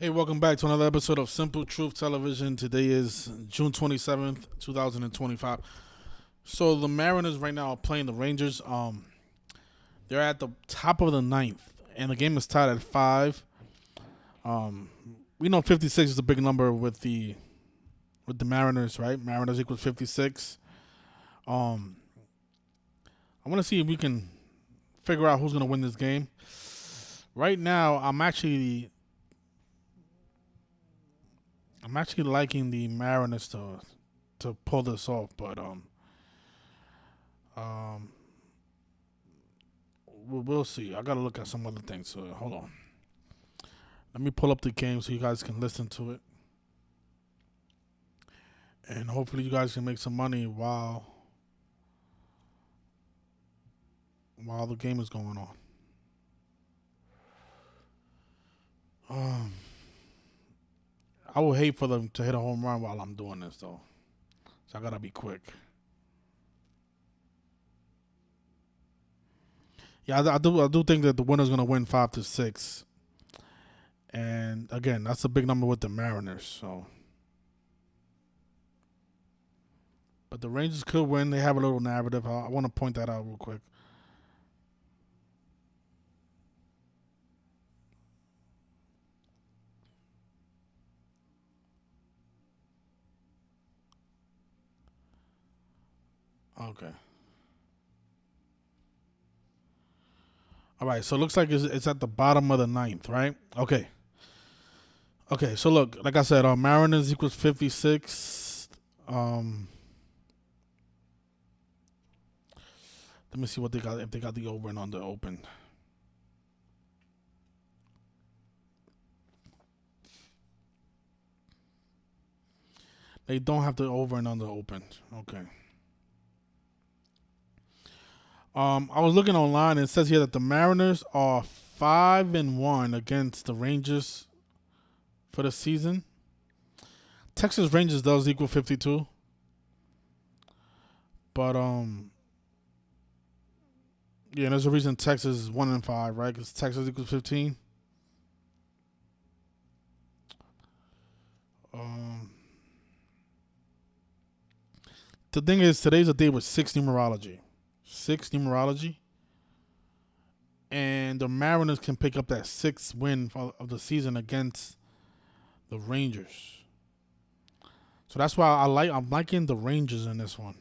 Hey, welcome back to another episode of Simple Truth Television. Today is June 27th, 2025. So the Mariners right now are playing the Rangers. They're at the top of the ninth, and the game is tied at 5. We know 56 is a big number with the Mariners, right? Mariners equals 56. I want to see if we can figure out who's going to win this game. Right now, I'm actually liking the Mariners to pull this off, but we'll see. I gotta look at some other things. So hold on. Let me pull up the game so you guys can listen to it, and hopefully you guys can make some money while the game is going on. I would hate for them to hit a home run while I'm doing this, though. So I gotta be quick. Yeah, I do think that the winner's gonna win 5-6, and again, that's a big number with the Mariners. So, but the Rangers could win. They have a little narrative. I want to point that out real quick. Okay. All right. So it looks like it's at the bottom of the ninth, right? Okay. Okay. So look, like I said, Mariners equals 56. Let me see what they got. If they got the over and under open. They don't have the over and under open. Okay. I was looking online and it says here that the Mariners are 5-1 against the Rangers for the season. Texas Rangers does equal 52. But yeah, there's a reason Texas is 1-5, right? Because Texas equals 15. The thing is, today's a day with 6 numerology. 6 numerology. And the Mariners can pick up that 6th win of the season against the Rangers. So that's why I'm liking the Rangers in this one.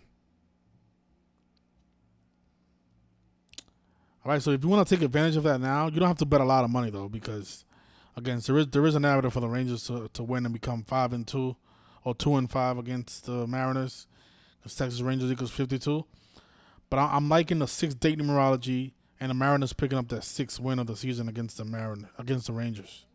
All right, so if you want to take advantage of that now, you don't have to bet a lot of money though, because again, there is a narrative for the Rangers to win and become 5-2 or 2-5 against the Mariners. Because Texas Rangers equals 52. But I'm liking the 6th date numerology and the Mariners picking up that 6th win of the season against the Rangers.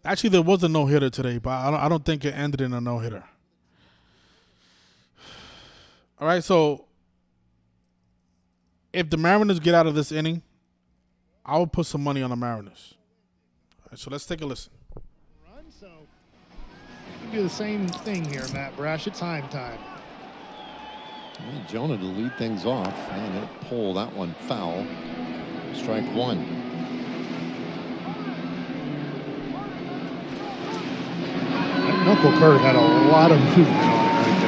Actually, there was a no-hitter today, but I don't think it ended in a no-hitter. All right, so if the Mariners get out of this inning, I will put some money on the Mariners. All right, so let's take a listen. So you can do the same thing here, Matt Brash. It's time. Well, Jonah to lead things off, and it pulled that one foul. Strike one. That knuckle curve had a lot of movement on it right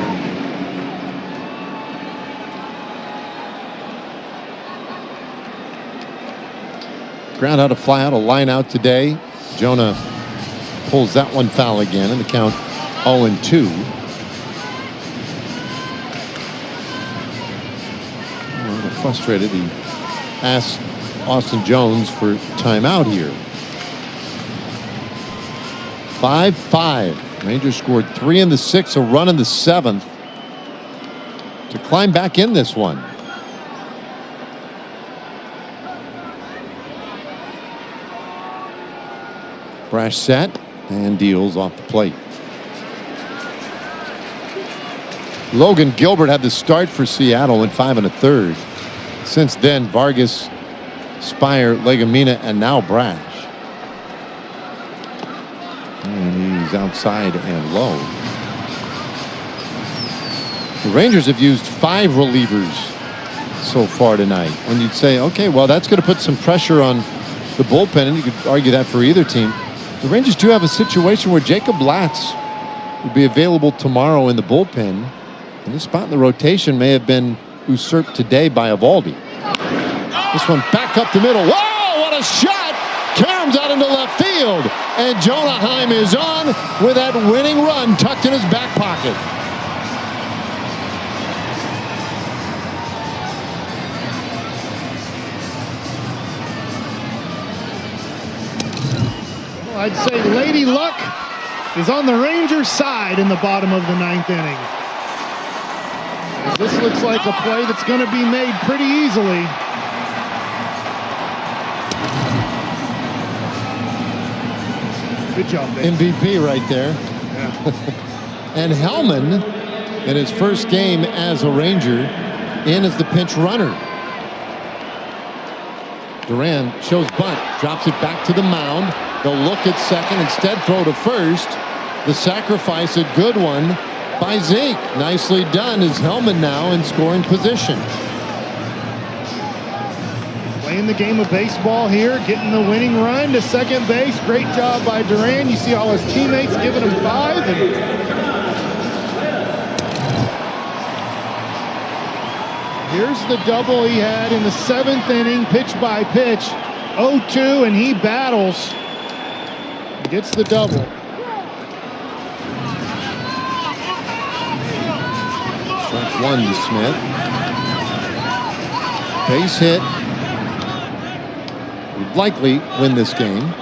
there. Ground out a fly out, a line out today. Jonah pulls that one foul again, and the count 0-2. A little frustrated. He asked Austin Jones for timeout here. 5-5. Rangers scored 3 in the 6th, a run in the 7th to climb back in this one. Brash set and deals off the plate. Logan Gilbert had the start for Seattle in 5 1/3. Since then, Vargas, Spire, Legumina, and now Brash. And he's outside and low. The Rangers have used 5 relievers so far tonight. When you'd say, okay, well, that's going to put some pressure on the bullpen, and you could argue that for either team. The Rangers do have a situation where Jacob Latz would be available tomorrow in the bullpen, and this spot in the rotation may have been usurped today by Eovaldi. This one back up the middle. Whoa, what a shot! Caroms out into left field, and Jonah Heim is on with that winning run tucked in his back pocket. Well, I'd say Lady Luck is on the Rangers' side in the bottom of the 9th inning. This looks like a play that's going to be made pretty easily. Good job, Dave. MVP right there. Yeah. And Hellman, in his first game as a Ranger, in as the pinch runner. Duran shows bunt, drops it back to the mound. They'll look at second, instead throw to first. The sacrifice, a good one by Zeke. Nicely done. Is Hellman now in scoring position. Playing the game of baseball here, getting the winning run to second base. Great job by Duran. You see all his teammates giving him 5. Here's the double he had in the 7th inning, pitch by pitch. 0-2, and he battles. Gets the double. Strike 1 to Smith. Base hit. Would likely win this game.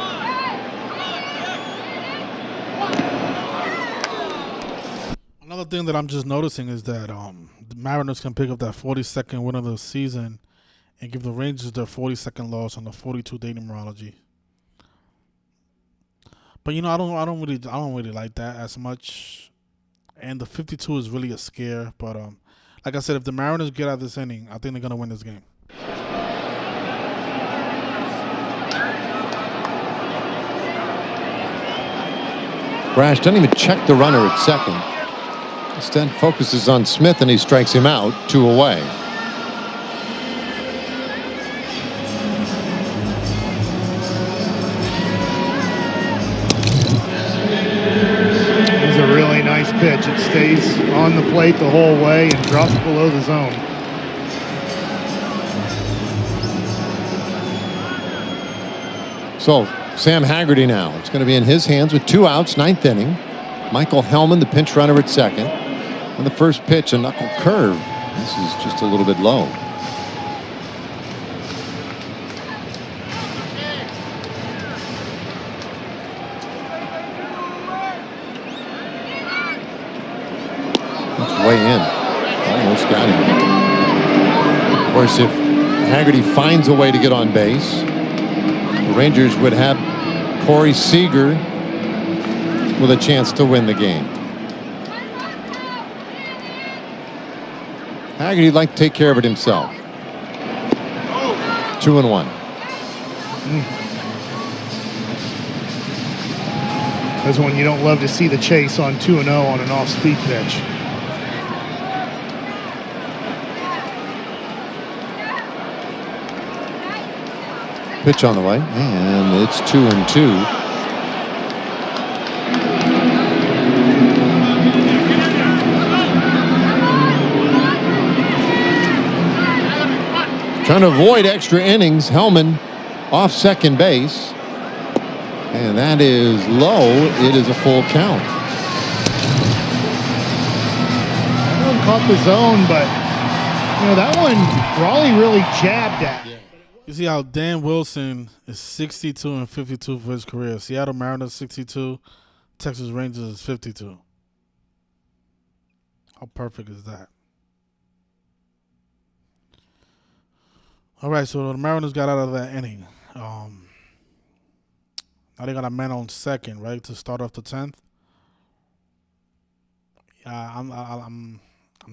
Another thing that I'm just noticing is that the Mariners can pick up that 42nd win of the season and give the Rangers their 42nd loss on the 42-day numerology. But you know, I don't really like that as much. And the 52 is really a scare. But like I said, if the Mariners get out of this inning, I think they're gonna win this game. Brash doesn't even check the runner at second. Instead focuses on Smith, and he strikes him out. 2 away. It's a really nice pitch. It stays on the plate the whole way and drops below the zone. So Sam Haggerty now. It's going to be in his hands with 2 outs, 9th inning. Michael Hellman, the pinch runner at second. On the first pitch, a knuckle curve. This is just a little bit low. That's way in. Almost got him. Of course, if Haggerty finds a way to get on base, the Rangers would have Corey Seager with a chance to win the game. Haggerty'd like to take care of it himself. 2-1. That's one you don't love to see, the chase on 2-0 on an off-speed pitch. Pitch on the way, and it's 2-2. Trying to avoid extra innings. Hellman off second base. And that is low. It is a full count. That one caught the zone, but you know, that one Raleigh really jabbed at. You see how Dan Wilson is 62 and 52 for his career. Seattle Mariners 62, Texas Rangers is 52. How perfect is that? All right, so the Mariners got out of that inning. Now they got a man on second, right, to start off the 10th. Yeah, I'm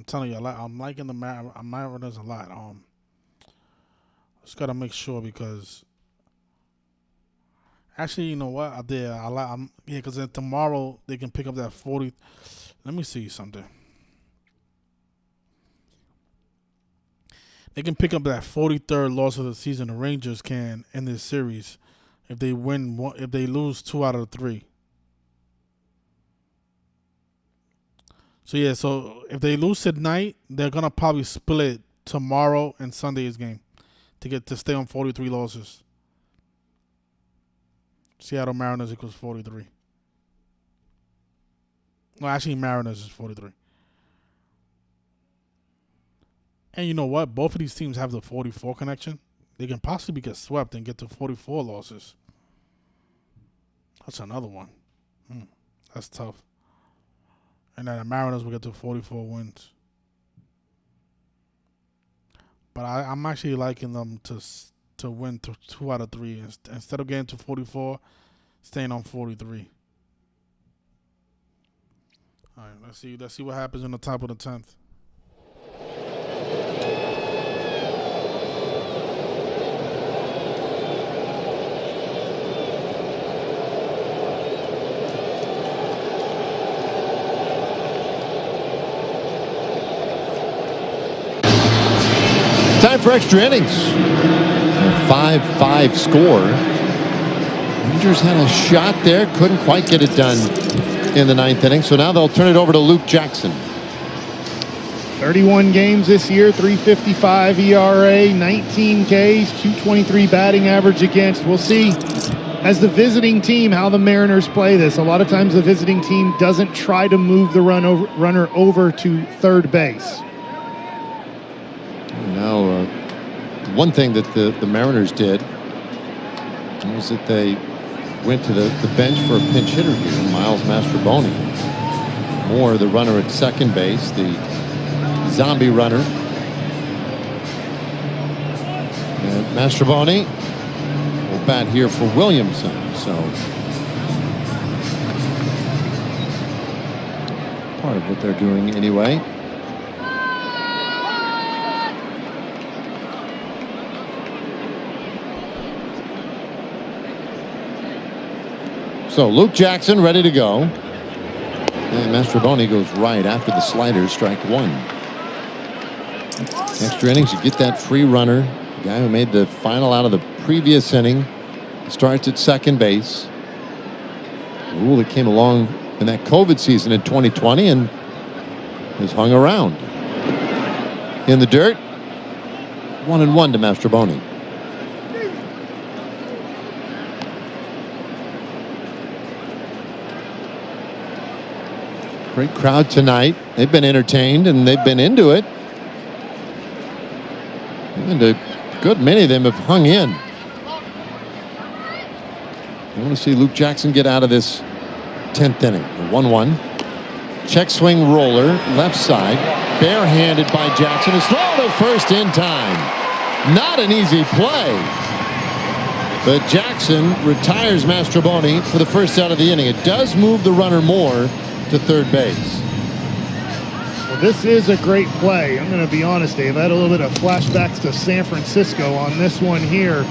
telling you, I'm liking the Mariners a lot. Just gotta make sure because actually, you know what? Because then tomorrow they can pick up that 40. Let me see something. They can pick up that 43rd loss of the season. The Rangers can in this series if they win. If they lose 2 out of 3. So yeah, so if they lose tonight, they're gonna probably split tomorrow and Sunday's game to stay on 43 losses. Seattle Mariners equals 43. Well, actually, Mariners is 43. And you know what? Both of these teams have the 44 connection. They can possibly get swept and get to 44 losses. That's another one. That's tough. And then the Mariners will get to 44 wins. But I'm actually liking them to win 2 out of 3 instead of getting to 44, staying on 43. All right, let's see what happens in the top of the 10th. Time for extra innings. A 5-5 score. Rangers had a shot there, couldn't quite get it done in the 9th inning. So now they'll turn it over to Luke Jackson. 31 games this year, 3.55 ERA, 19 Ks, 223 batting average against. We'll see as the visiting team how the Mariners play this. A lot of times the visiting team doesn't try to move the runner over to third base. Now, one thing that the Mariners did was that they went to the bench for a pinch hitter here, Miles Mastrobuoni. Moore, the runner at second base, the zombie runner. And Mastrobuoni will bat here for Williamson. So part of what they're doing anyway. So Luke Jackson ready to go. And Mastrobuoni goes right after the slider, strike 1. Extra innings, you get that free runner. The guy who made the final out of the previous inning starts at second base. A rule that came along in that COVID season in 2020 and has hung around. In the dirt, 1-1 to Mastrobuoni. Great crowd tonight. They've been entertained and they've been into it. And a good many of them have hung in. I want to see Luke Jackson get out of this 10th inning. 1-1. Check swing roller, left side. Barehanded by Jackson. Is thrown to first in time. Not an easy play. But Jackson retires Mastrobuoni for the first out of the inning. It does move the runner more to third base. Well, this is a great play. I'm going to be honest, Dave. I had a little bit of flashbacks to San Francisco on this one here.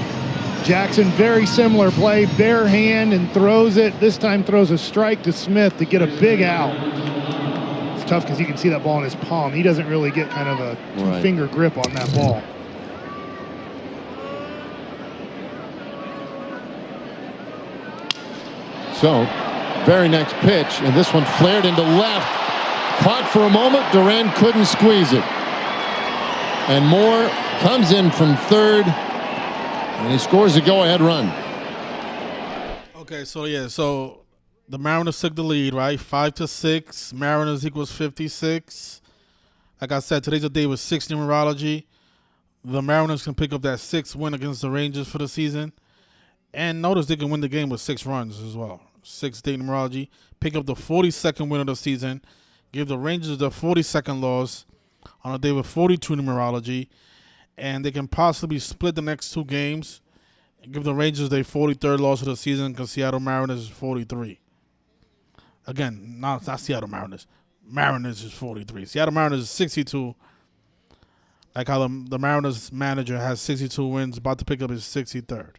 Jackson, very similar play, bare hand and throws it. This time throws a strike to Smith to get a big out. It's tough because you can see that ball in his palm. He doesn't really get kind of a two-finger grip on that ball. So, very next pitch, and this one flared into left. Caught for a moment, Duran couldn't squeeze it. And Moore comes in from third, and he scores a go-ahead run. Okay, so the Mariners took the lead, right? 5-6. Mariners equals 56. Like I said, today's a day with 6 numerology. The Mariners can pick up that 6th win against the Rangers for the season. And notice they can win the game with 6 runs as well. 6-day numerology. Pick up the 42nd win of the season. Give the Rangers the 42nd loss on a day with 42 numerology. And they can possibly split the next 2 games and give the Rangers their 43rd loss of the season because Seattle Mariners is 43. Again, not Seattle Mariners. Mariners is 43. Seattle Mariners is 62. Like how the Mariners manager has 62 wins, about to pick up his 63rd.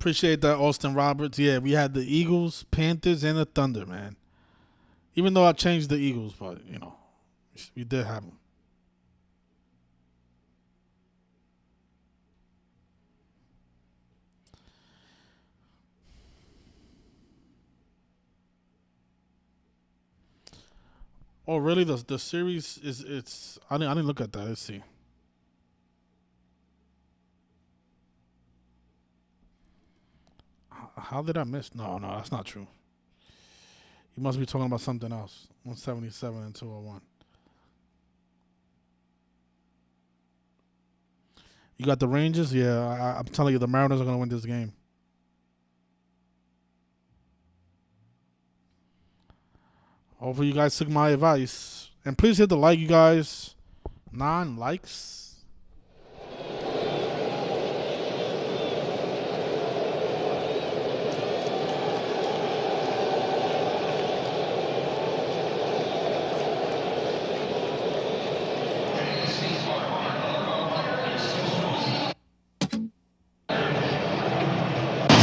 Appreciate that, Austin Roberts. Yeah, we had the Eagles, Panthers, and the Thunder, man. Even though I changed the Eagles, but, you know, we did have them. Oh, really? The series it's I didn't look at that. Let's see. How did I miss? No, that's not true. You must be talking about something else. 177 and 201. You got the Rangers? Yeah, I'm telling you, the Mariners are going to win this game. Hopefully you guys took my advice. And please hit the like, you guys. 9 likes.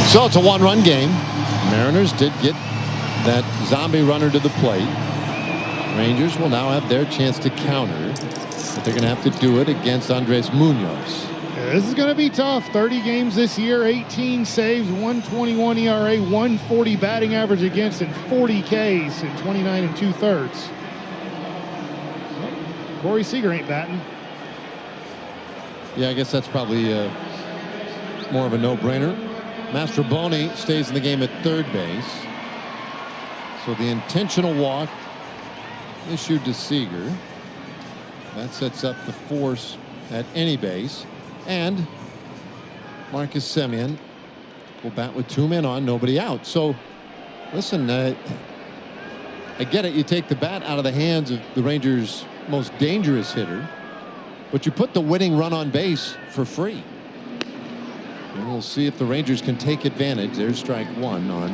So it's a one-run game. Mariners did get that zombie runner to the plate. Rangers will now have their chance to counter, but they're going to have to do it against Andres Munoz. Yeah, this is going to be tough. 30 games this year, 18 saves, 121 ERA, 140 batting average against, and 40 Ks in 29 and 2/3. Corey Seager ain't batting. Yeah, I guess that's probably more of a no-brainer. Mastroboni stays in the game at third base. So the intentional walk issued to Seager. That sets up the force at any base. And Marcus Semien will bat with 2 men on, nobody out. So, listen, I get it. You take the bat out of the hands of the Rangers' most dangerous hitter, but you put the winning run on base for free. And we'll see if the Rangers can take advantage. There's strike 1 on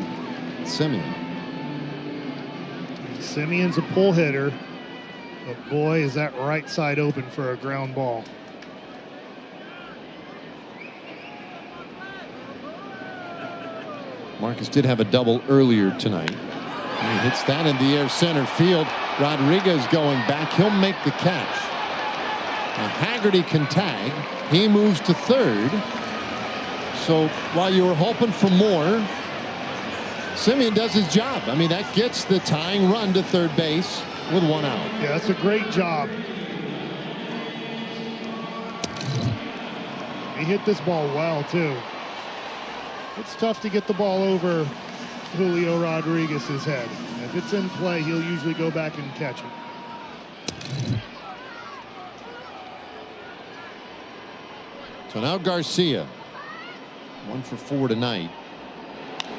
Semien. Simeon's a pull hitter, but boy, is that right side open for a ground ball. Marcus did have a double earlier tonight. And he hits that in the air center field. Rodriguez going back. He'll make the catch. Now Haggerty can tag. He moves to third. So while you were hoping for more, Semien does his job. I mean, that gets the tying run to third base with 1 out. Yeah, that's a great job. He hit this ball well, too. It's tough to get the ball over Julio Rodriguez's head. If it's in play, he'll usually go back and catch it. So now Garcia. 1 for 4 tonight.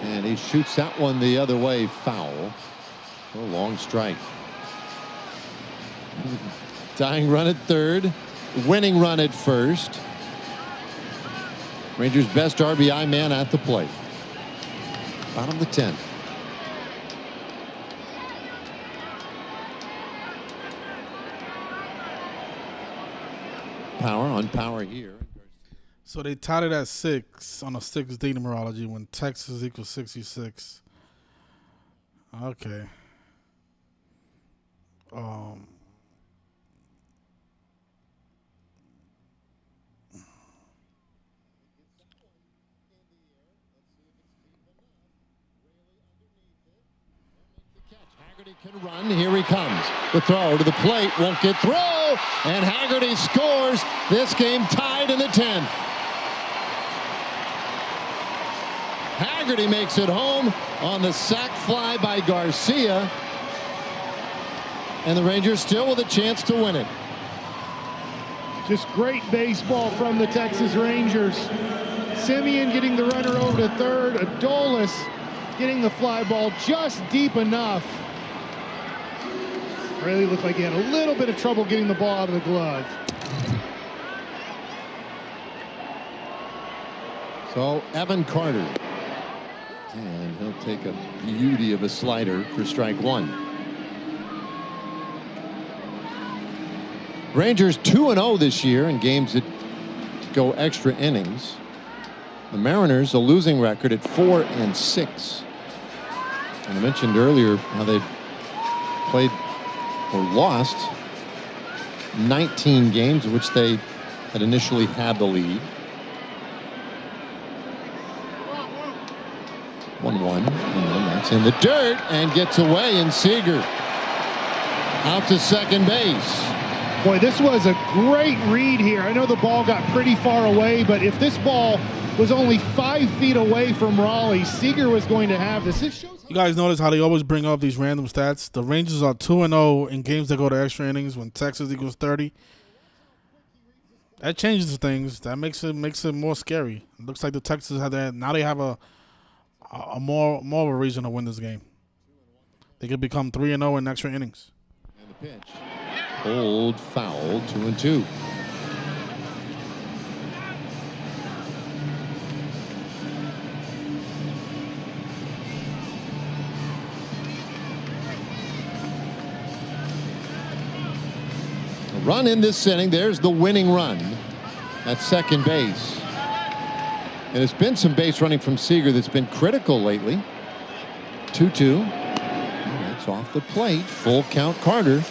And he shoots that one the other way, foul. A long strike. Tying run at third. Winning run at first. Rangers' best RBI man at the plate. Bottom of the 10th. Power on power here. So they tied it at 6 on a 6-day numerology when Texas equals 66. Okay. Haggerty can run. Here he comes. The throw to the plate won't get through. And Haggerty scores. This game tied in the 10th. Haggerty makes it home on the sac fly by Garcia. And the Rangers still with a chance to win it. Just great baseball from the Texas Rangers. Semien getting the runner over to third. Adolis getting the fly ball just deep enough. Really looked like he had a little bit of trouble getting the ball out of the glove. So Evan Carter. And he'll take a beauty of a slider for strike 1. Rangers 2-0 this year in games that go extra innings. The Mariners a losing record at 4-6. And I mentioned earlier how they played or lost 19 games in which they had initially had the lead. 1-1, and then that's in the dirt and gets away, and Seager out to second base. Boy, this was a great read here. I know the ball got pretty far away, but if this ball was only 5 feet away from Raleigh, Seager was going to have this. This shows. You guys notice how they always bring up these random stats? The Rangers are 2-0 in games that go to extra innings when Texas equals 30. That changes things. That makes it more scary. It looks like the Texans have that. Now they have a more of a reason to win this game. They could become 3-0 in extra innings. And the pitch. Old foul, 2-2. A run in this inning. There's the winning run at second base. And it's been some base running from Seager that's been critical lately. 2-2. That's off the plate. Full count, Carter.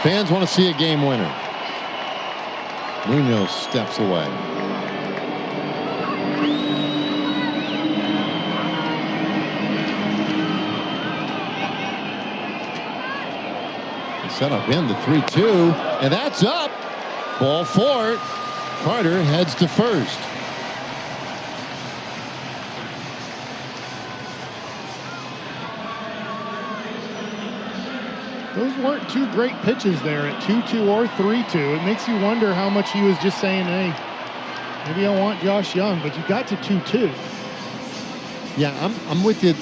Fans want to see a game winner. Munoz steps away. Set up in the 3-2, and that's up. Ball 4. Carter heads to first. Those weren't two great pitches there at 2-2 or 3-2. It makes you wonder how much he was just saying, hey, maybe I want Josh Young, but you got to 2-2. Yeah, I'm with you.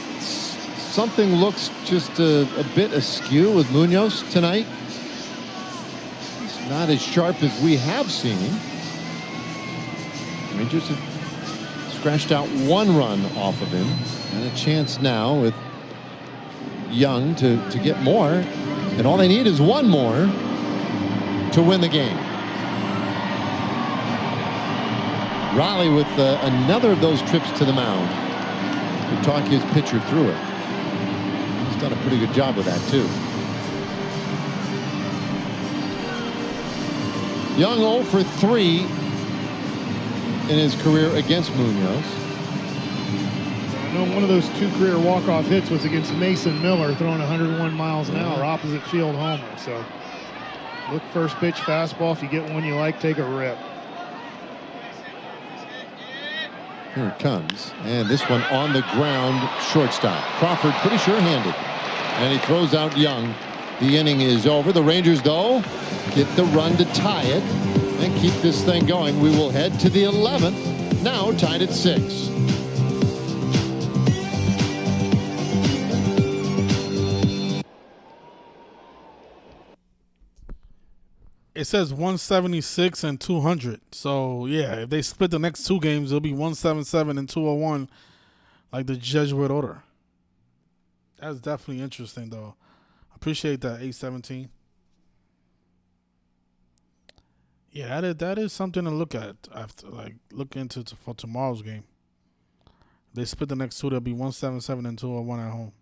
Something looks just a bit askew with Munoz tonight. He's not as sharp as we have seen him. Rangers have scratched out 1 run off of him, and a chance now with Young to get more. And all they need is 1 more to win the game. Raleigh with another of those trips to the mound to talk his pitcher through it. He's done a pretty good job with that, too. Young 0 for 3 in his career against Munoz. I know one of those 2 career walk-off hits was against Mason Miller, throwing 101 miles an hour, opposite field homer. So look, first pitch fastball. If you get one you like, take a rip. Here it comes, and this one on the ground, shortstop. Crawford pretty sure-handed, and he throws out Young. The inning is over. The Rangers, though, get the run to tie it and keep this thing going. We will head to the 11th, now tied at 6. It says 176 and 200. So, yeah, if they split the next 2 games, it'll be 177 and 201, like the Jesuit order. That's definitely interesting, though. I appreciate that, 817. Yeah, that is something to look at. After, look into for tomorrow's game. If they split the next 2, they'll be 177 and 201 at home.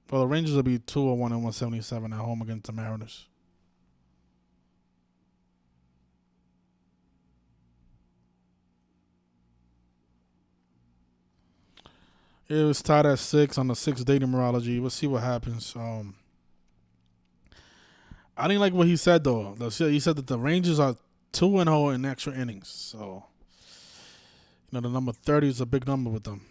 Well, the Rangers will be 201 and 177 at home against the Mariners. It was tied at 6 on the 6-day numerology. We'll see what happens. I didn't like what he said, though. He said that the Rangers are 2-0 in extra innings. So, the number 30 is a big number with them.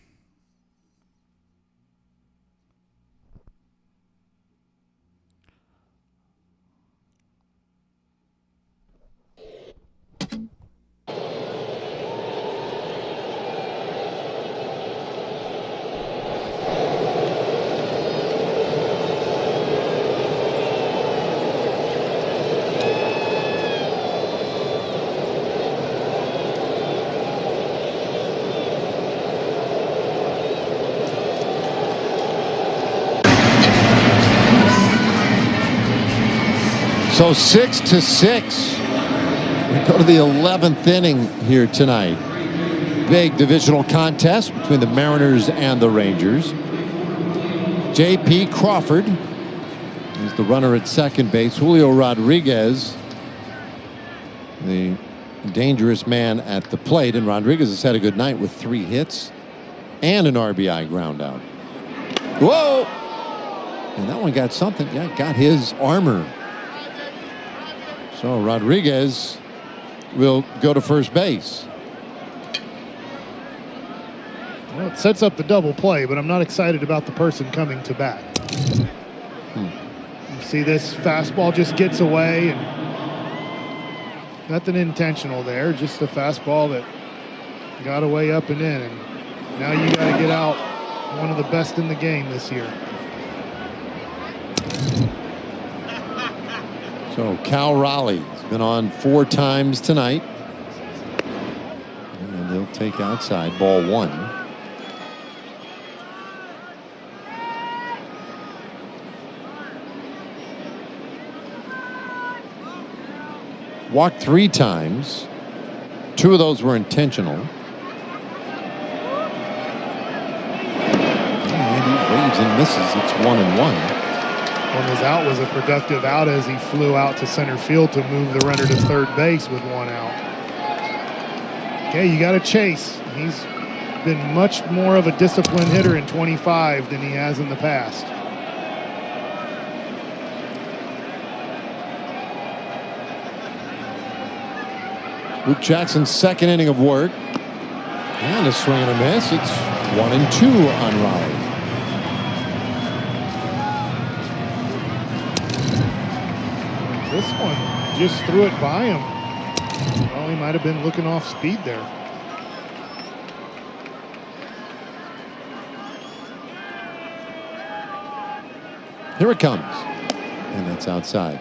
So 6-6. We go to the 11th inning here tonight. Big divisional contest between the Mariners and the Rangers. J.P. Crawford is the runner at second base. Julio Rodriguez, the dangerous man at the plate. And Rodriguez has had a good night with 3 hits and an RBI ground out. Whoa! And that one got something. Yeah, got his armor. So Rodriguez will go to first base. Well, it sets up the double play, but I'm not excited about the person coming to bat. You see this fastball just gets away, and nothing intentional there, just a fastball that got away up and in, and now you got to get out one of the best in the game this year. So Cal Raleigh's been on 4 times tonight. And they'll take outside, ball 1. Walked 3 times. 2 of those were intentional. And he waves and misses. It's 1-1. When his out was a productive out as he flew out to center field to move the runner to third base with 1 out. Okay, you got to chase. He's been much more of a disciplined hitter in 25 than he has in the past. Luke Jackson's second inning of work. And a swing and a miss. It's 1-2 on Raleigh. This one just threw it by him. Well, he might have been looking off speed there. Here it comes. And that's outside.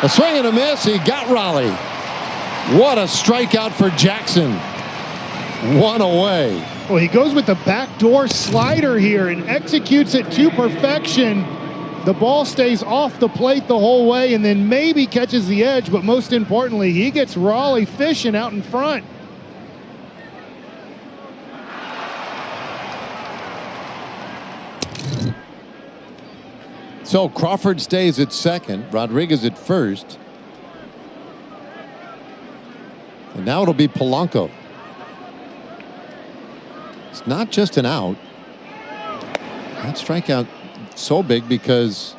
A swing and a miss. He got Raleigh. What a strikeout for Jackson. 1 away. Well, he goes with the backdoor slider here and executes it to perfection. The ball stays off the plate the whole way and then maybe catches the edge, but most importantly, he gets Raleigh fishing out in front. So Crawford stays at second, Rodriguez at first. And now it'll be Polanco. It's not just an out. That strikeout so big because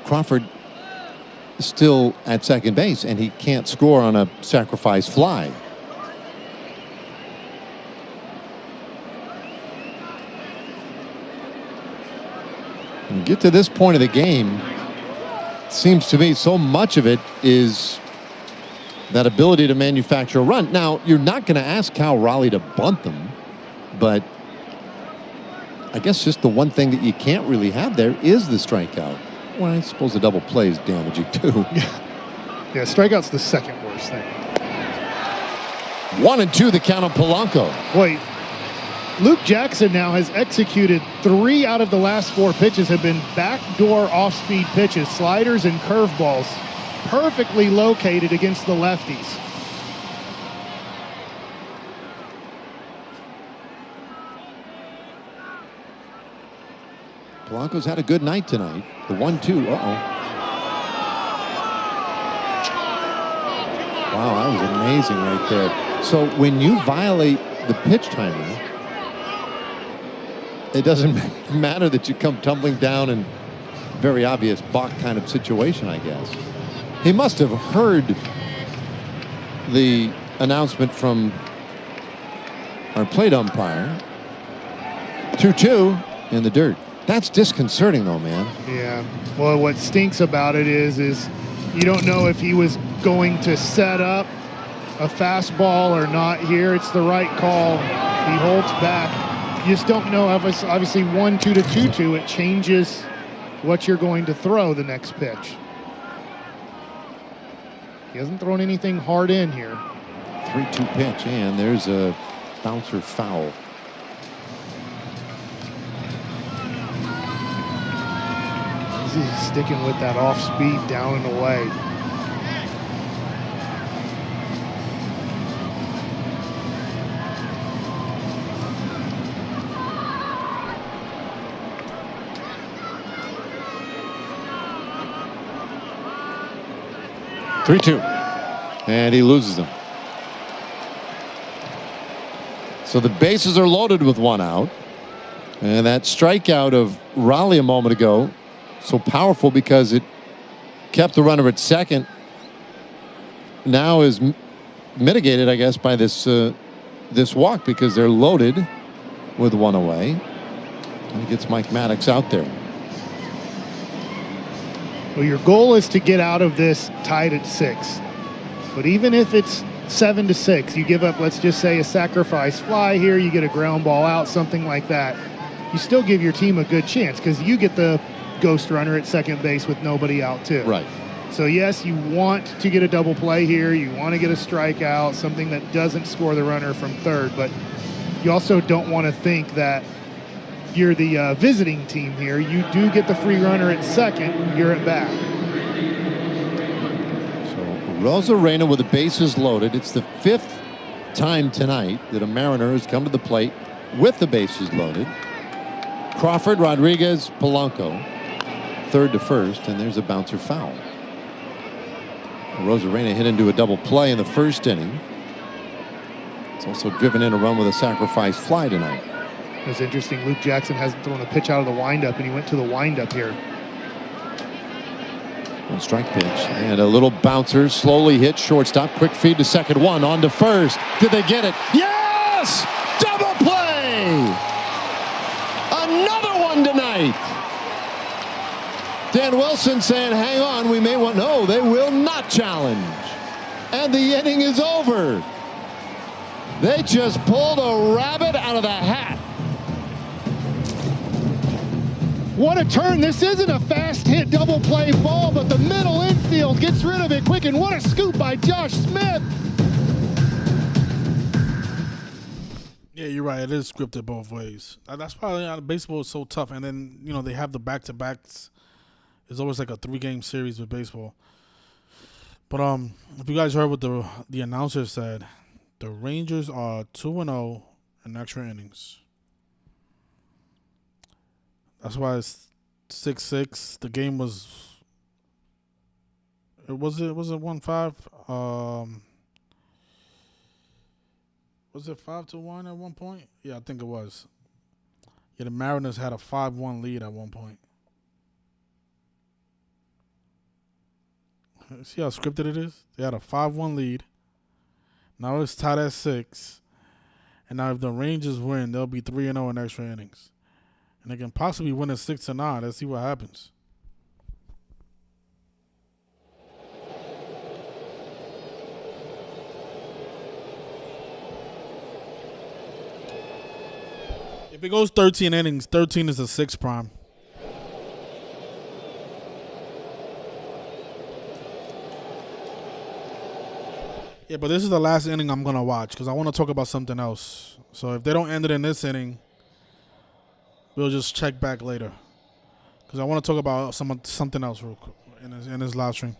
Crawford is still at second base and he can't score on a sacrifice fly. When you get to this point of the game, it seems to me so much of it is that ability to manufacture a run. Now, you're not going to ask Cal Raleigh to bunt them, but I guess just the one thing that you can't really have there is the strikeout. Well, I suppose the double play is damaging too. Yeah, strikeout's the second worst thing. 1-2 the count on Polanco. Wait, Luke Jackson now has executed 3 out of the last 4 pitches have been backdoor off-speed pitches, sliders and curveballs, perfectly located against the lefties. Polanco's had a good night tonight. The 1-2. Wow, that was amazing right there. So when you violate the pitch timer, it doesn't matter that you come tumbling down in very obvious balk kind of situation, I guess. He must have heard the announcement from our plate umpire. 2-2 in the dirt. That's disconcerting though, man. Yeah. Well, what stinks about it is you don't know if he was going to set up a fastball or not here. It's the right call. He holds back. you just don't know. Obviously 1-2 to 2-2, it changes what you're going to throw the next pitch. He hasn't thrown anything hard in here. 3-2 pitch, and there's a bouncer foul. He's sticking with that off speed down and away. Three-two, and he loses them. So the bases are loaded with one out, and that strikeout of Raleigh a moment ago, so powerful because it kept the runner at second, now is mitigated, I guess, by this this walk because they're loaded with one away, and he gets Mike Maddox out there. Well, your goal is to get out of this tied at 6. But even if it's 7-6, you give up, let's just say, a sacrifice fly here, you get a ground ball out, something like that. You still give your team a good chance because you get the ghost runner at second base with nobody out too. Right. So yes, you want to get a double play here. You want to get a strikeout, something that doesn't score the runner from third. But you also don't want to think that you're the visiting team here. You do get the free runner at second. You're at bat. So Rosarena with the bases loaded. It's the 5th time tonight that a Mariner has come to the plate with the bases loaded. Crawford, Rodriguez, Polanco, third to first, and there's a bouncer foul. Rosarena hit into a double play in the first inning. It's also driven in a run with a sacrifice fly tonight. It's interesting. Luke Jackson hasn't thrown a pitch out of the windup, and he went to the windup here. One strike pitch and a little bouncer, slowly hit shortstop. Quick feed to second, one on to first. Did they get it? Yes! Double play! Another one tonight. Dan Wilson saying, hang on, we may want. No, they will not challenge. And the inning is over. They just pulled a rabbit out of the hat. What a turn. This isn't a fast hit double play ball, but the middle infield gets rid of it quick, and what a scoop by Josh Smith. Yeah, you're right. It is scripted both ways. That's why baseball is so tough. And then, they have the back-to-backs. It's always like a 3-game series with baseball. But if you guys heard what the announcer said, the Rangers are 2-0 in extra innings. That's why it's 6-6. The game was. Was it 1-5? Was it 5-1 at one point? Yeah, I think it was. Yeah, the Mariners had a 5-1 lead at one point. See how scripted it is? They had a 5-1 lead. Now it's tied at 6. And now if the Rangers win, they'll be 3-0 in extra innings. And they can possibly win it 6-9. Let's see what happens. If it goes 13 innings, 13 is a 6 prime. Yeah, but this is the last inning I'm going to watch because I want to talk about something else. So if they don't end it in this inning, we'll just check back later because I want to talk about something else real quick in this live stream.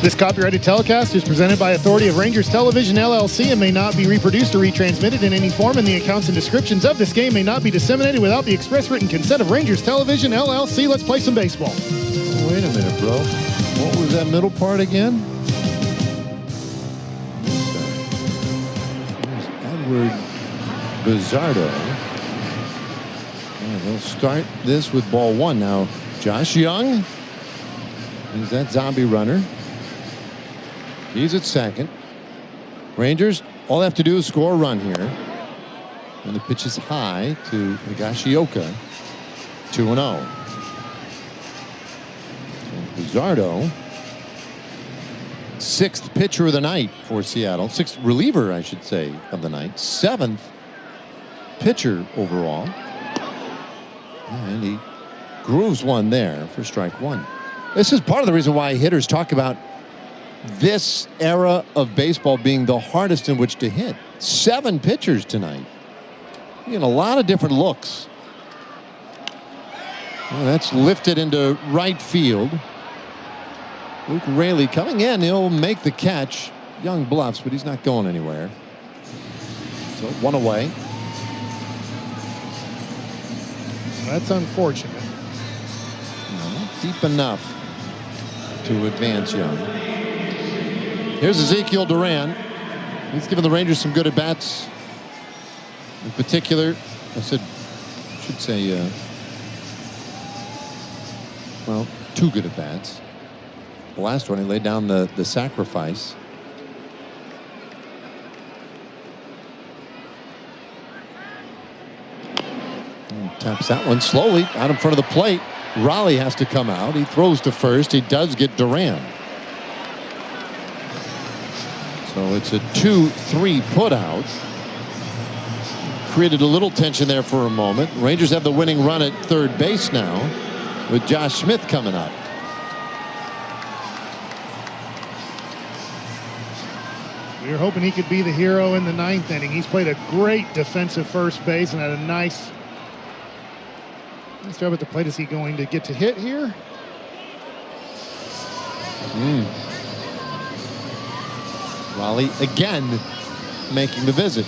This copyrighted telecast is presented by authority of Rangers Television, LLC, and may not be reproduced or retransmitted in any form, and the accounts and descriptions of this game may not be disseminated without the express written consent of Rangers Television, LLC. Let's play some baseball. Wait a minute, bro. What was that middle part again? There's Edward Bizzardo. And they'll start this with ball 1 now. Josh Young is that zombie runner. He's at second. Rangers, all they have to do is score a run here. And the pitch is high to Higashioka. 2-0. Luzardo, sixth pitcher of the night for Seattle. Sixth reliever, I should say, of the night. Seventh pitcher overall. And he grooves one there for strike one. This is part of the reason why hitters talk about this era of baseball being the hardest in which to hit. 7 pitchers tonight. A lot of different looks. Well, that's lifted into right field. Luke Raley coming in. He'll make the catch. Young bluffs, but he's not going anywhere. So 1 away. That's unfortunate. Not deep enough to advance Young. Here's Ezekiel Duran. He's given the Rangers some good at-bats. In particular, should say, well, 2 good at-bats. The last one, he laid down the sacrifice. Taps that one slowly out in front of the plate. Raleigh has to come out. He throws to first. He does get Duran. So it's a 2-3 put out. Created a little tension there for a moment. Rangers have the winning run at third base now with Josh Smith coming up. We were hoping he could be the hero in the 9th inning. He's played a great defensive first base and had a nice job at the plate. Is he going to get to hit here? Raleigh again making the visit.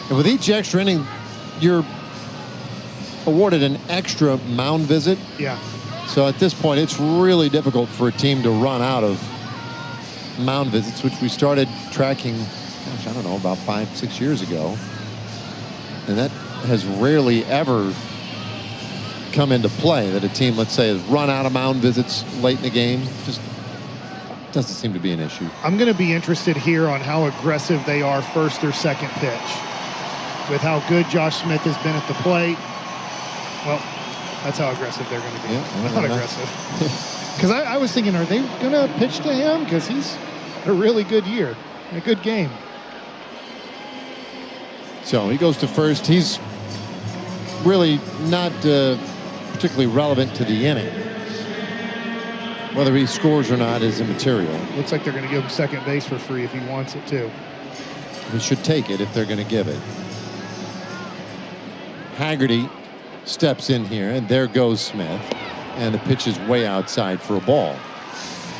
And with each extra inning, you're awarded an extra mound visit. Yeah. So at this point, it's really difficult for a team to run out of mound visits, which we started tracking, gosh, I don't know, about 5-6 years ago. And that has rarely ever come into play, that a team, let's say, has run out of mound visits late in the game. Just doesn't seem to be an issue. I'm going to be interested here on how aggressive they are first or second pitch. With how good Josh Smith has been at the plate. Well, that's how aggressive they're going to be. Yeah, not aggressive. Because I was thinking, are they going to pitch to him? Because he's a really good year, a good game. So he goes to first. He's really not particularly relevant to the inning. Whether he scores or not is immaterial. Looks like they're going to give him second base for free if he wants it too. He should take it if they're going to give it. Haggerty steps in here, and there goes Smith. And the pitch is way outside for a ball.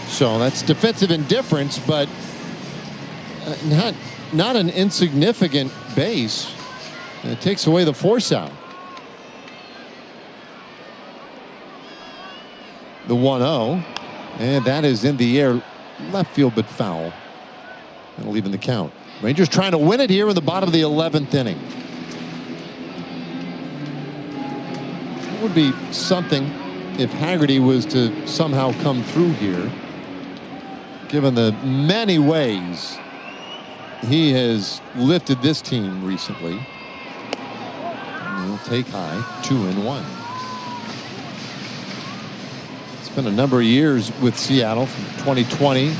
So that's defensive indifference, but not an insignificant base. And it takes away the force out. The 1-0, and that is in the air, left field, but foul. That'll even the count. Rangers trying to win it here in the bottom of the 11th inning. It would be something if Haggerty was to somehow come through here, given the many ways he has lifted this team recently. And he'll take high, 2-1. It's been a number of years with Seattle from 2020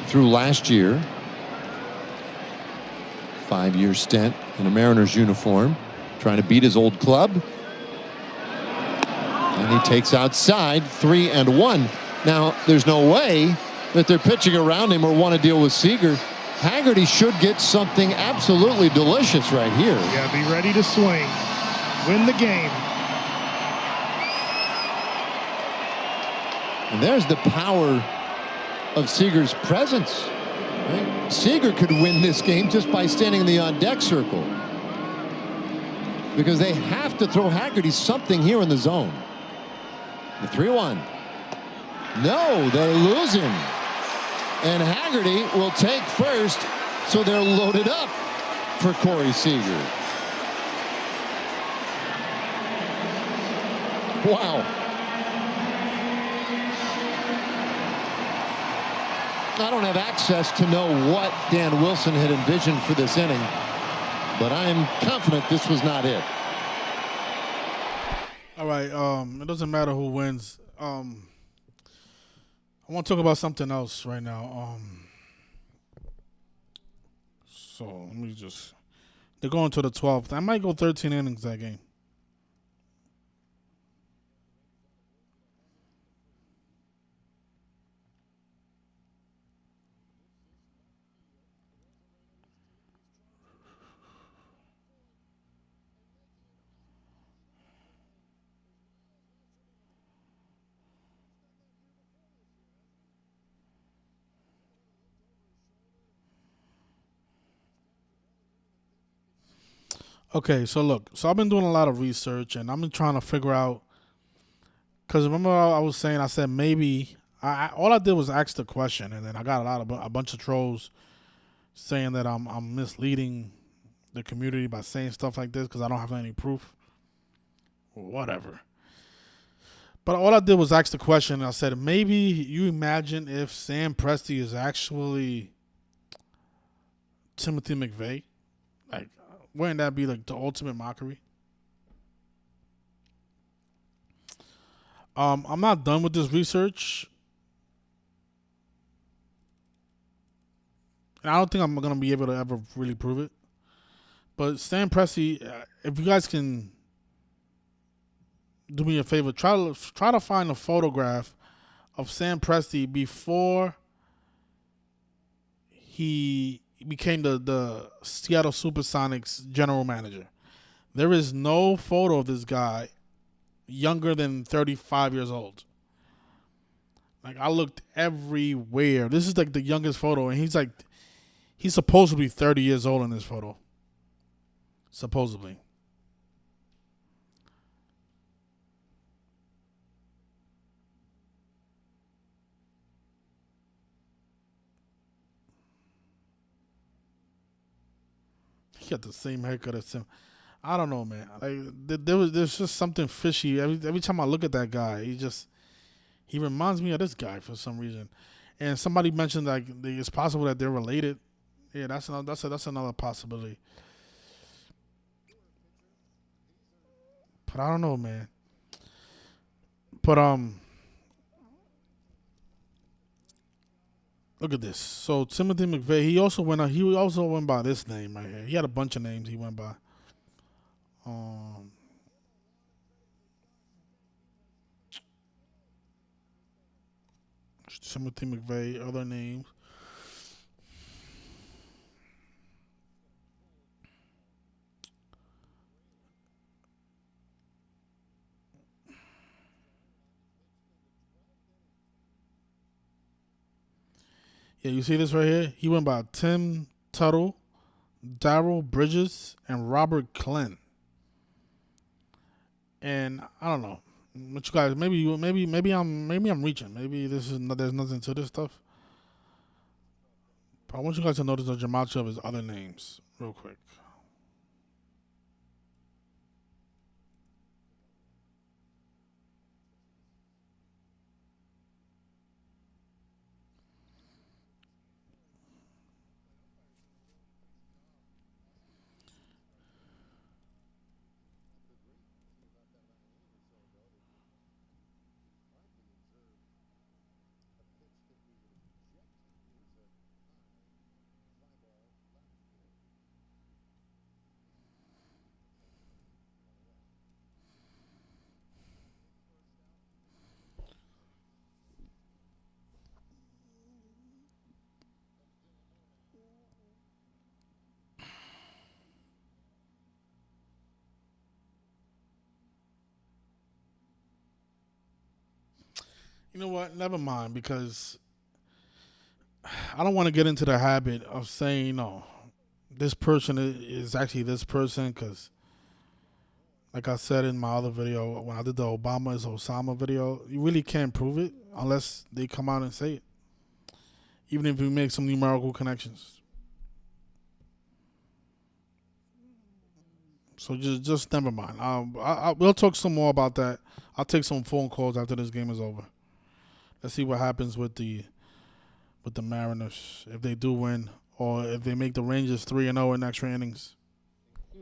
through last year. 5-year stint in a Mariners uniform, trying to beat his old club. And he takes outside, 3-1. Now, there's no way that they're pitching around him or want to deal with Seager. Haggerty should get something absolutely delicious right here. Yeah, be ready to swing. Win the game. And there's the power of Seager's presence. Right? Seager could win this game just by standing in the on-deck circle. Because they have to throw Haggerty something here in the zone. The 3-1. No, they lose him. And Haggerty will take first, so they're loaded up for Corey Seager. Wow. I don't have access to know what Dan Wilson had envisioned for this inning. but I am confident this was not it. All right. It doesn't matter who wins. I want to talk about something else right now. So let me just. They're going to the 12th. I might go 13 innings that game. Okay, so look, so I've been doing a lot of research and I've been trying to figure out. Because remember, I was saying, I said maybe all I did was ask the question, and then I got a bunch of trolls saying that I'm misleading the community by saying stuff like this because I don't have any proof or whatever. But all I did was ask the question. And I said maybe you imagine if Sam Presti is actually Timothy McVeigh, like wouldn't that be like the ultimate mockery? I'm not done with this research, and I don't think I'm gonna be able to ever really prove it. But Sam Presti, if you guys can do me a favor, try to find a photograph of Sam Presti before he became the Seattle Supersonics general manager. There is no photo of this guy younger than 35 years old. Like I looked everywhere. This is like the youngest photo, and he's supposed to be 30 years old in this photo. Supposedly. He got the same haircut as him. I don't know, man. Like there's just something fishy. Every time I look at that guy, he reminds me of this guy for some reason. And somebody mentioned like it's possible that they're related. Yeah, that's another possibility. But I don't know, man. But look at this. So Timothy McVeigh, he also went by this name right here. He had a bunch of names he went by. Um, Timothy McVeigh, other names. Yeah, you see this right here? He went by Tim Tuttle, Darrell Bridges, and Robert Glenn. And I don't know. What you guys? Maybe I'm reaching. Maybe there's nothing to this stuff. But I want you guys to notice the gematria of his other names real quick. You know what? Never mind because I don't want to get into the habit of saying no. This person is actually this person because, like I said in my other video, when I did the Obama is Osama video, you really can't prove it unless they come out and say it. Even if you make some numerical connections. So just never mind. We'll talk some more about that. I'll take some phone calls after this game is over. Let's see what happens with the Mariners if they do win or if they make the Rangers 3-0 in extra innings.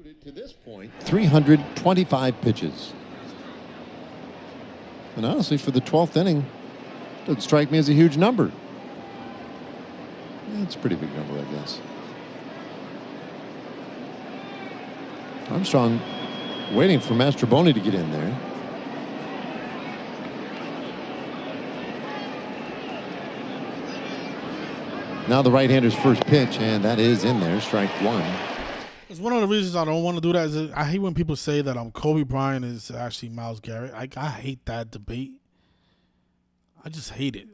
To this point, 325 pitches. And honestly, for the 12th inning, doesn't strike me as a huge number. It's a pretty big number, I guess. Armstrong waiting for Mastroboni to get in there. Now the right-hander's first pitch, and that is in there, strike one. It's one of the reasons I don't want to do that. Is I hate when people say that Kobe Bryant is actually Myles Garrett. I hate that debate. I just hate it.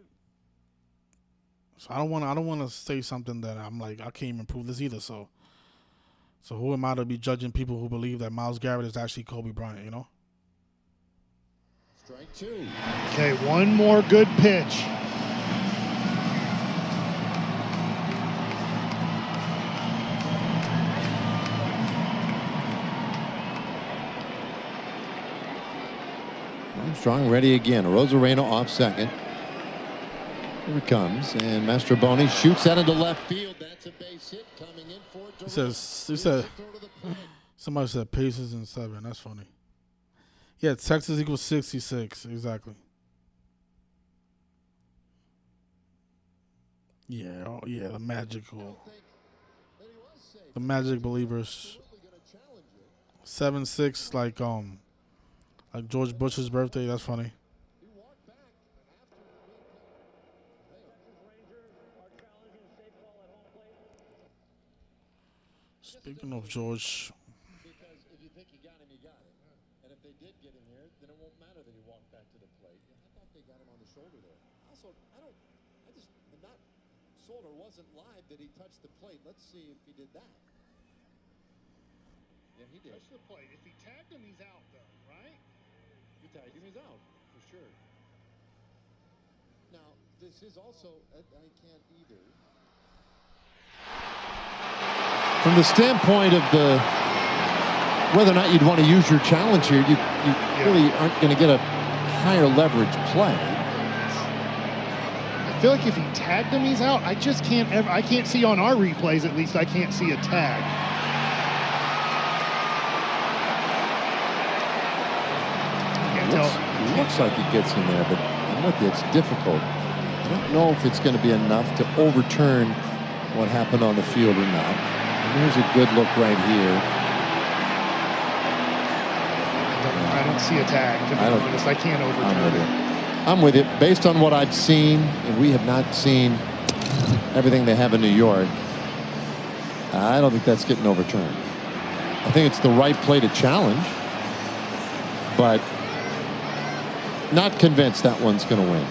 So I don't want to say something that I'm like, I can't even prove this either. So who am I to be judging people who believe that Myles Garrett is actually Kobe Bryant, you know? Strike two. Okay, one more good pitch. Armstrong ready again. Rosarena off second. Here it comes, and Mastroboni shoots that into left field. That's a base hit coming in for it. He said, somebody said Pacers in 7. That's funny. Yeah, Texas equals 66. Exactly. Yeah, oh yeah, the Magic believers. 7-6, like George Bush's birthday. That's funny. Speaking of George, Because if you think you got him, you got him. And if they did get him here, then it won't matter that he walked back to the plate. I thought they got him on the shoulder there. Also, I just am not sold or wasn't live that he touched the plate. Let's see if he did that. Yeah, he did. Touch the plate. If he tagged him, he's out, though, right? If you tagged him, he's out, for sure. Now, this is also, I can't either. From the standpoint of whether or not you'd want to use your challenge here, you really aren't going to get a higher leverage play. I feel like if he tagged him, he's out. I just can't I can't see on our replays, at least, I can't see a tag. It looks like he gets in there, but I'm with you, it's difficult. I don't know if it's going to be enough to overturn what happened on the field or not. Here's a good look right here. I don't see a tag, to be honest. I can't overturn it. I'm with you. Based on what I've seen, and we have not seen everything they have in New York, I don't think that's getting overturned. I think it's the right play to challenge, but not convinced that one's going to win.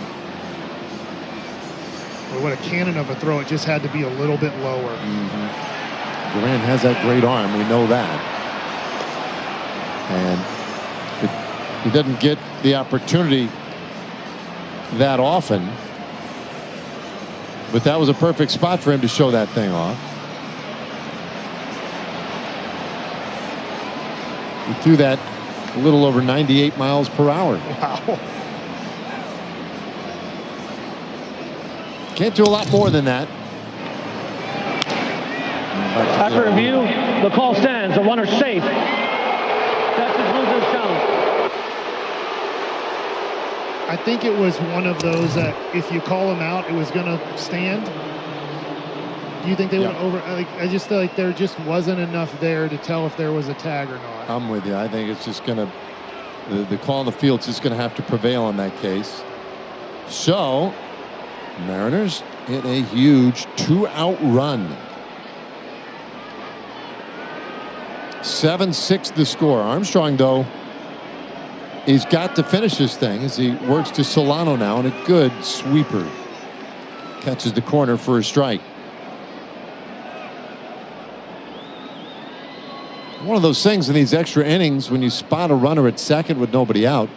Well, what a cannon of a throw. It just had to be a little bit lower. Durant has that great arm. We know that. And he doesn't get the opportunity that often. But that was a perfect spot for him to show that thing off. He threw that a little over 98 miles per hour. Wow. Can't do a lot more than that. After review, the call stands. The runner safe. Texas loses challenge. I think it was one of those that if you call him out, it was going to stand. Do you think they would over? I just feel like there just wasn't enough there to tell if there was a tag or not. I'm with you. I think it's just going to, the call on the field's just going to have to prevail in that case. So, Mariners hit a huge 2-out run. 7-6 the score. Armstrong, though, he's got to finish this thing as he works to Solano now, and a good sweeper. Catches the corner for a strike. One of those things in these extra innings, when you spot a runner at second with nobody out,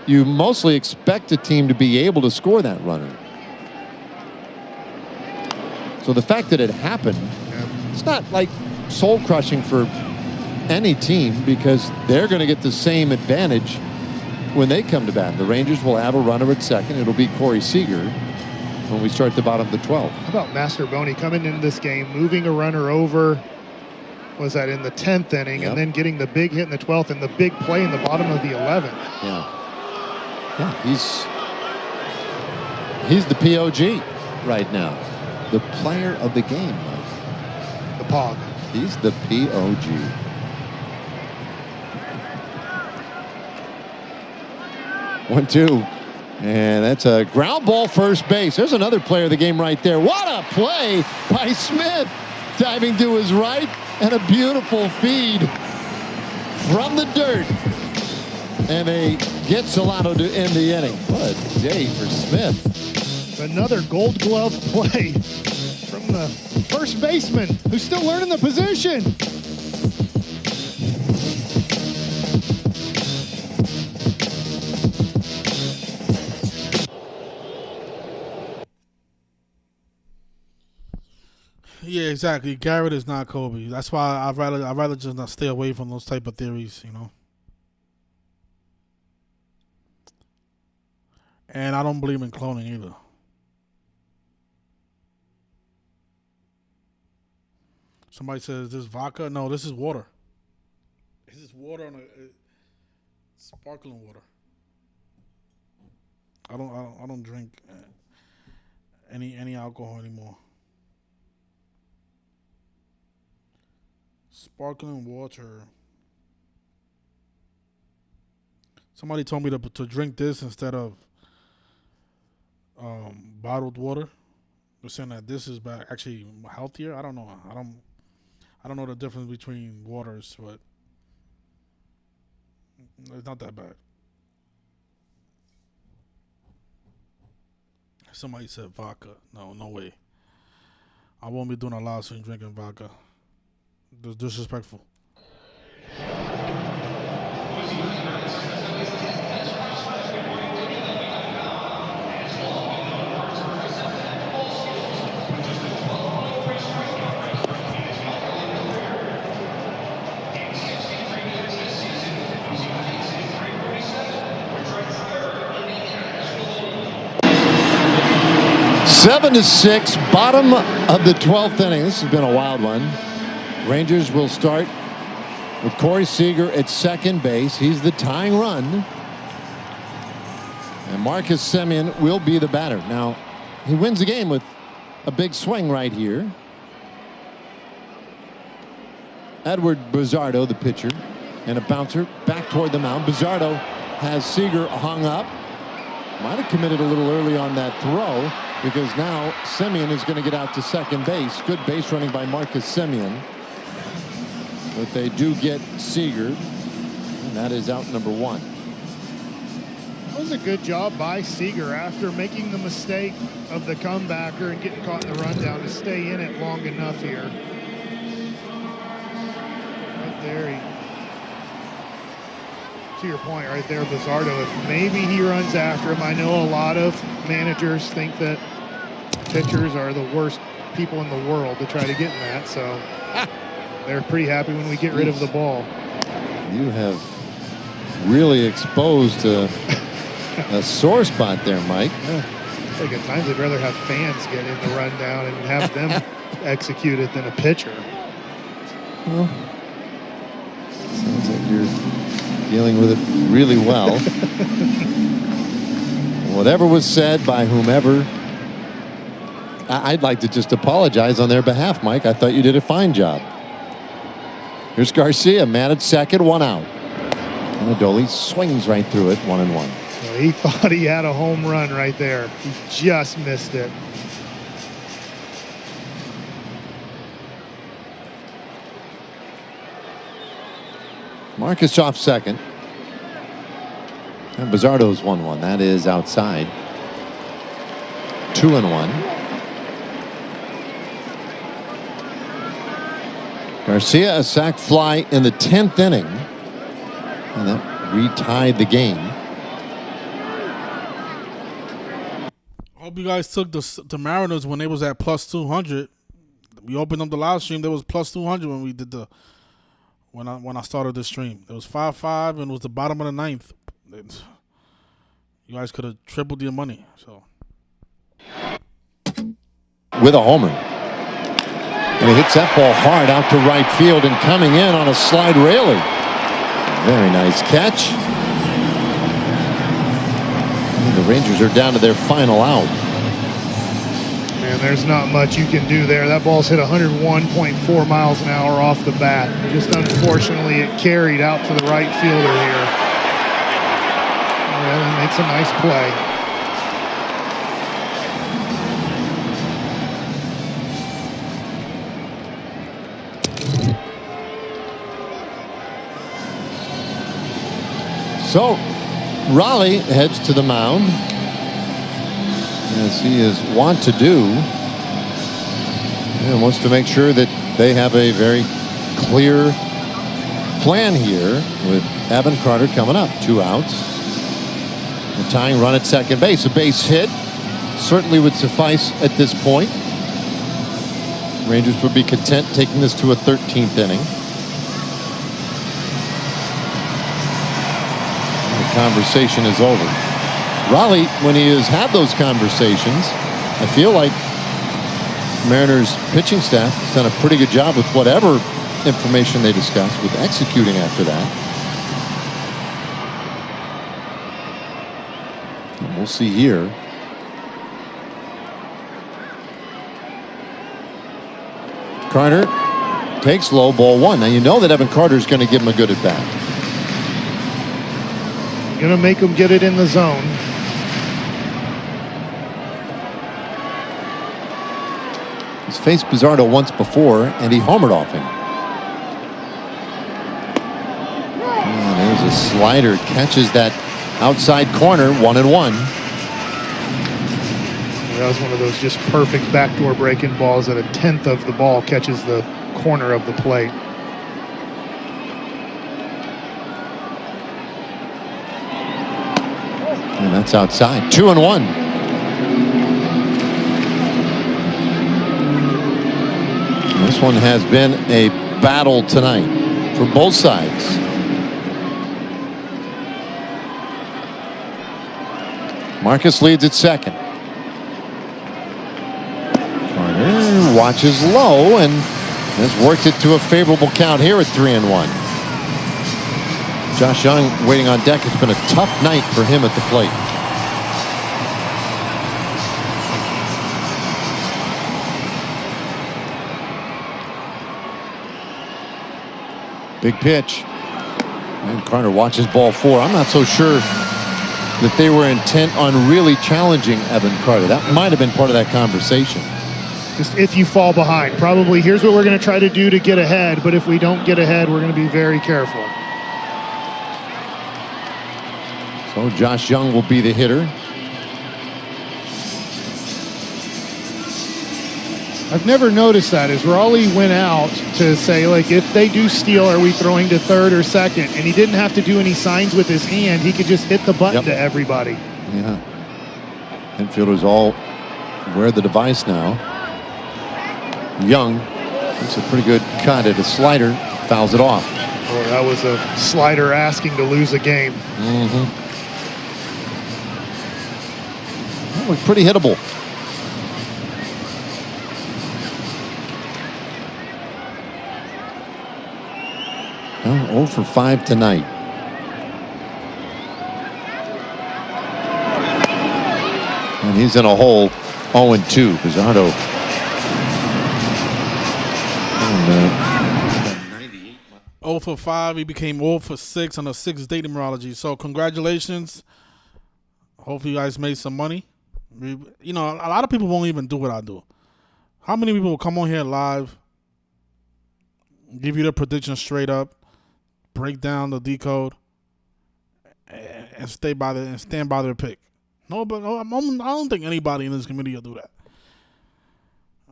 you mostly expect a team to be able to score that runner. So the fact that it happened, it's not like soul crushing for any team, because they're going to get the same advantage when they come to bat. The Rangers will have a runner at second. It'll be Corey Seager when we start the bottom of the 12th. How about Mastroboni coming into this game, moving a runner over, was that in the 10th inning, Yep. and then getting the big hit in the 12th and the big play in the bottom of the 11th. Yeah, he's the POG right now, the player of the game. The Pog. He's the POG. One, two. And that's a ground ball first base. There's another player of the game right there. What a play by Smith. Diving to his right, and a beautiful feed from the dirt. And they get Solano to end the inning. What a day for Smith. Another Gold Glove play from the first baseman, who's still learning the position. Yeah, exactly. Garrett is not Kobe. That's why I'd rather just not stay away from those type of theories, you know. And I don't believe in cloning either. Somebody says, "Is this vodka?" No, this is water. This is water on a sparkling water. I don't drink any alcohol anymore. Sparkling water. Somebody told me to drink this instead of bottled water. They're saying that this is actually healthier. I don't know. I don't know the difference between waters, but it's not that bad. Somebody said vodka. No way. I won't be doing a live stream drinking vodka. That's disrespectful. 7-6, bottom of the 12th inning. This has been a wild one. Rangers will start with Corey Seager at second base. He's the tying run. And Marcus Semien will be the batter. Now, he wins the game with a big swing right here. Edward Bizzardo, the pitcher, and a bouncer back toward the mound. Bizzardo has Seager hung up. Might have committed a little early on that throw, because now Semien is going to get out to second base. Good base running by Marcus Semien. But they do get Seager, and that is out number one. That was a good job by Seager after making the mistake of the comebacker and getting caught in the rundown to stay in it long enough here. Right there, to your point right there, Bizzardo, if maybe he runs after him. I know a lot of managers think that pitchers are the worst people in the world to try to get in that, so they're pretty happy when we get rid of the ball. You have really exposed a sore spot there, Mike. Yeah. I think at times I'd rather have fans get in the rundown and have them execute it than a pitcher. Well, sounds like you're dealing with it really well. Whatever was said by whomever, I'd like to just apologize on their behalf, Mike. I thought you did a fine job. Here's Garcia, man at second, one out. And Adoli swings right through it, 1-1. Well, he thought he had a home run right there. He just missed it. Marcus off second. And Bizzardo's 1-1. That is outside. 2-1. Garcia, a sac fly in the 10th inning. And that retied the game. I hope you guys took the Mariners when they was at plus 200. We opened up the live stream. There was plus 200 when we did the when I started the stream. It was 5-5 and it was the bottom of the ninth. You guys could have tripled your money. So with a homer. And he hits that ball hard out to right field and coming in on a slide railing. Very nice catch. And the Rangers are down to their final out. And there's not much you can do there. That ball's hit 101.4 miles an hour off the bat. Just unfortunately, it carried out to the right fielder here. Well, he makes a nice play. So, Raleigh heads to the mound, as he is wont to do, and wants to make sure that they have a very clear plan here with Evan Carter coming up. 2 outs. The tying run at second base. A base hit certainly would suffice at this point. Rangers would be content taking this to a 13th inning. Conversation is over. Raleigh, when he has had those conversations, I feel like Mariners pitching staff has done a pretty good job with whatever information they discussed with executing after that. And we'll see here. Carter takes low, ball 1. Now you know that Evan Carter is going to give him a good at bat. Gonna make him get it in the zone. He's faced Pizzardo once before, and he homered off him. And there's a slider, catches that outside corner, 1-1. That was one of those just perfect backdoor breaking balls that 1/10 of the ball catches the corner of the plate. And that's outside. 2-1. This one has been a battle tonight for both sides. Marcus leads at second. Carter watches low and has worked it to a favorable count here at 3-1. Josh Young waiting on deck. It's been a tough night for him at the plate. Big pitch. And Carter watches ball 4. I'm not so sure that they were intent on really challenging Evan Carter. That might have been part of that conversation. Just if you fall behind. Probably here's what we're going to try to do to get ahead, but if we don't get ahead, we're going to be very careful. So Josh Young will be the hitter. I've never noticed that as Raleigh went out to say, like, if they do steal, are we throwing to third or second? And he didn't have to do any signs with his hand. He could just hit the button to everybody. Yeah. Infielders all wear the device now. Young makes a pretty good cut at a slider, fouls it off. Oh, that was a slider asking to lose a game. That looked pretty hittable. Well, 0 for 5 tonight. And he's in a hole, 0-2. Pizzardo. 0 for 5. He became 0 for 6 on the 6th day numerology. So congratulations. Hopefully you guys made some money. You know, a lot of people won't even do what I do. How many people will come on here live, give you the prediction straight up, break down the decode, and stand by their pick? No, but I don't think anybody in this community will do that.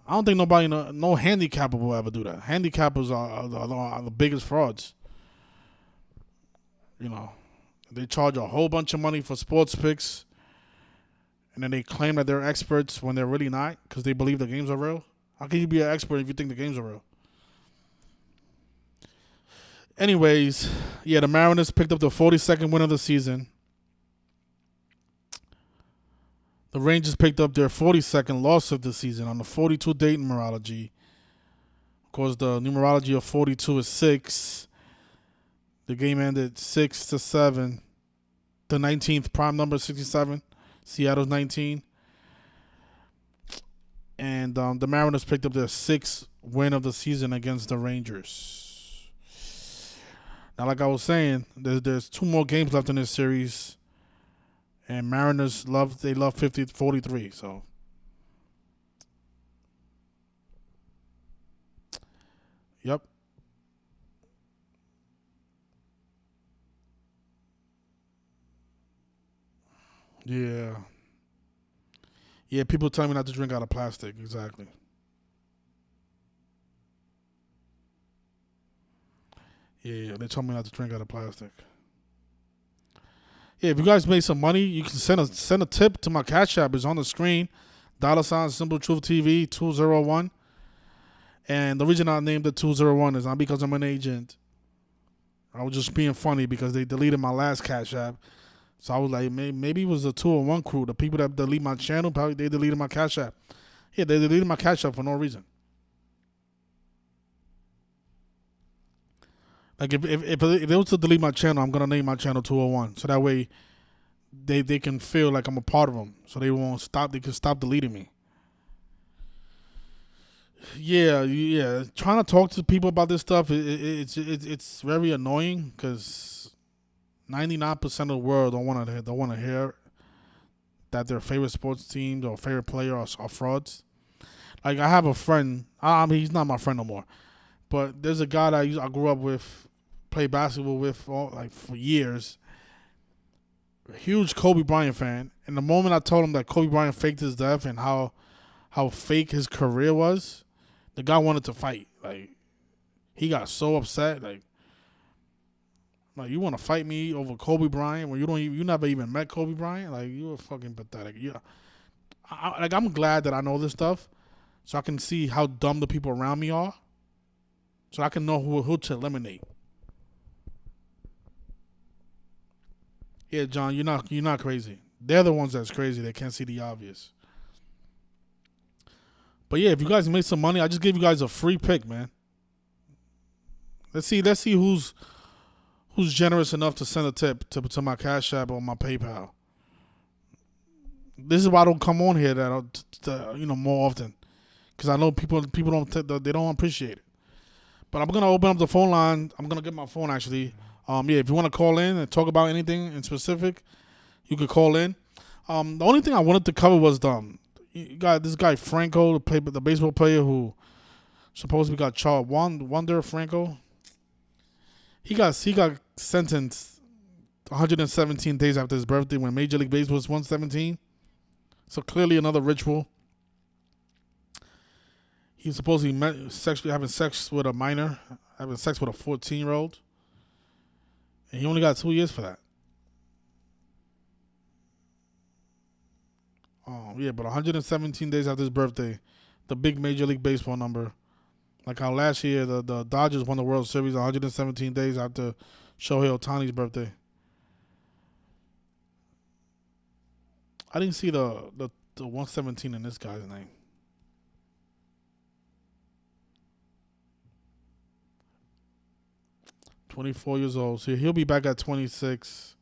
I don't think nobody, no handicapper will ever do that. Handicappers are the biggest frauds. You know, they charge a whole bunch of money for sports picks, and then they claim that they're experts when they're really not because they believe the games are real. How can you be an expert if you think the games are real? Anyways, yeah, the Mariners picked up the 42nd win of the season. The Rangers picked up their 42nd loss of the season on the 42 date numerology. course, the numerology of 42 is 6. The game ended 6-7. The 19th prime number 67. Seattle's 19. And the Mariners picked up their 6th win of the season against the Rangers. Now, like I was saying, there's 2 more games left in this series. And Mariners love 43. So, yep. Yeah. Yeah, people tell me not to drink out of plastic. Exactly. Yeah, they told me not to drink out of plastic. Yeah, if you guys made some money, you can send a tip to my Cash App. It's on the screen. $ Simple Truth TV 201. And the reason I named it 201 is not because I'm an agent. I was just being funny because they deleted my last Cash App. So I was like, maybe it was the 201 crew. The people that delete my channel, probably they deleted my Cash App. Yeah, they deleted my Cash App for no reason. Like if they was to delete my channel, I'm gonna name my channel 201. So that way they can feel like I'm a part of them. So they won't stop. They can stop deleting me. Yeah. Trying to talk to people about this stuff, it's very annoying because 99% of the world don't want to hear that their favorite sports teams or favorite player are frauds. Like I have a friend. I mean, he's not my friend no more. But there's a guy that I grew up with, played basketball with for years. A huge Kobe Bryant fan. And the moment I told him that Kobe Bryant faked his death and how fake his career was, the guy wanted to fight. Like he got so upset. Like you want to fight me over Kobe Bryant when you never even met Kobe Bryant? Like you were fucking pathetic. Yeah. I'm glad that I know this stuff, so I can see how dumb the people around me are. So I can know who to eliminate. Yeah, John, you're not crazy. They're the ones that's crazy. They can't see the obvious. But yeah, if you guys made some money, I just gave you guys a free pick, man. Let's see who's generous enough to send a tip to my Cash App or my PayPal. This is why I don't come on here more often, because I know people don't appreciate it. But I'm gonna open up the phone line. I'm gonna get my phone actually. If you want to call in and talk about anything in specific, you could call in. The only thing I wanted to cover was you got this guy Franco, the baseball player who supposedly got charged. Wander Franco. He got sentenced 117 days after his birthday when Major League Baseball was 117. So clearly another ritual. He was supposedly having sex with a minor, having sex with a 14-year-old. And he only got 2 years for that. But 117 days after his birthday, the big Major League Baseball number. Like how last year the Dodgers won the World Series 117 days after Shohei Ohtani's birthday. I didn't see the 117 in this guy's name. "24 years old. So he'll be back at 26.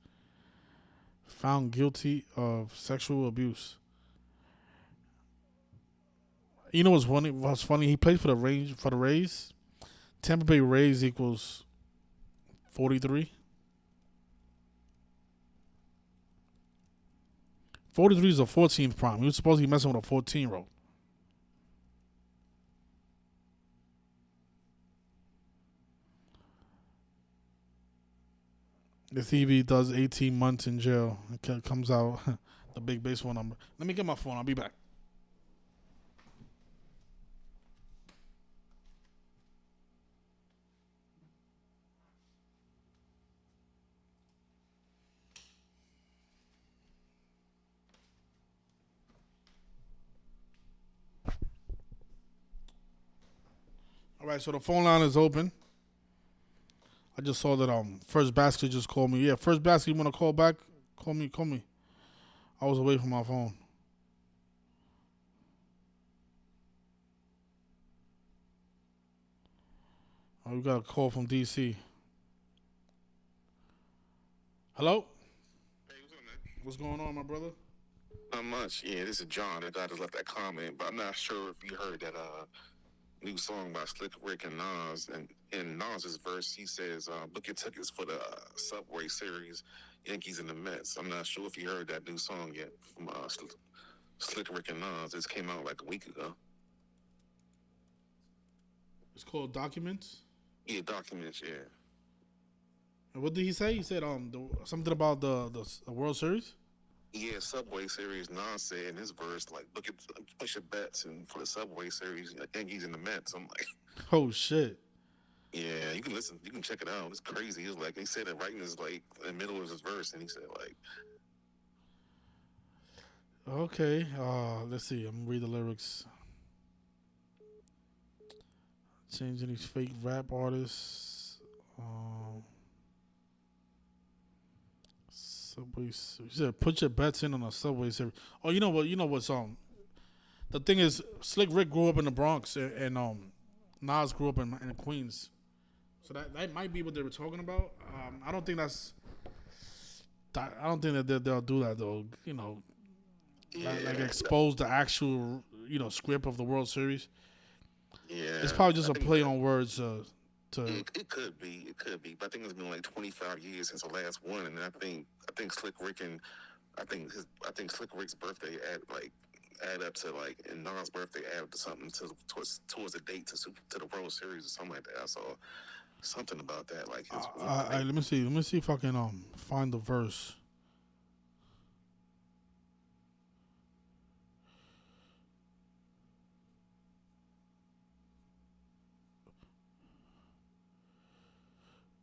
Found guilty of sexual abuse." You know what's funny? He played for the Rays. Tampa Bay Rays equals 43. 43 is a 14th prime. He was supposed to be messing with a 14-year-old. The TV does 18 months in jail. It comes out the big baseball number. Let me get my phone. I'll be back. All right, so the phone line is open. I just saw that First Basket just called me. Yeah, First Basket, you want to call back? Call me. I was away from my phone. Oh, we got a call from DC. Hello? Hey, what's up, man? What's going on, my brother? Not much. Yeah, this is John. That guy just left that comment, but I'm not sure if you heard that new song by Slick Rick and Nas. And in Nas's verse, he says, "Book your tickets for the Subway Series, Yankees and the Mets." I'm not sure if you heard that new song yet from Slick Rick and Nas. This came out like a week ago. It's called Documents. Yeah, documents. Yeah. And what did he say? He said something about the World Series. Yeah, Subway Series. Nas said in his verse, like, push your bets and for the Subway Series, Yankees and the Mets. I'm like, Oh shit. yeah, you can listen, you can check it out. It's crazy. It's like he said it right in his like in the middle of his verse, and he said like, Okay. Let's see. I'm gonna read the lyrics. Changing these fake rap artists. Subway. He said, "Put your bets in on a Subway Series." Oh, you know what? You know what song? The thing is, Slick Rick grew up in the Bronx, and Nas grew up in Queens. So that might be what they were talking about. I don't think that's. I don't think that they'll do that though. You know, yeah, like expose the actual script of the World Series. yeah. It's probably just I a think play on words. it could be, but I think it's been like 25 years since the last one, and I think Slick Rick and I think Slick Rick's birthday add up to like, and Nas' birthday add up to something towards the date to the World Series or something like that. I saw something about that, like his. Let me see. Let me see if I can find the verse.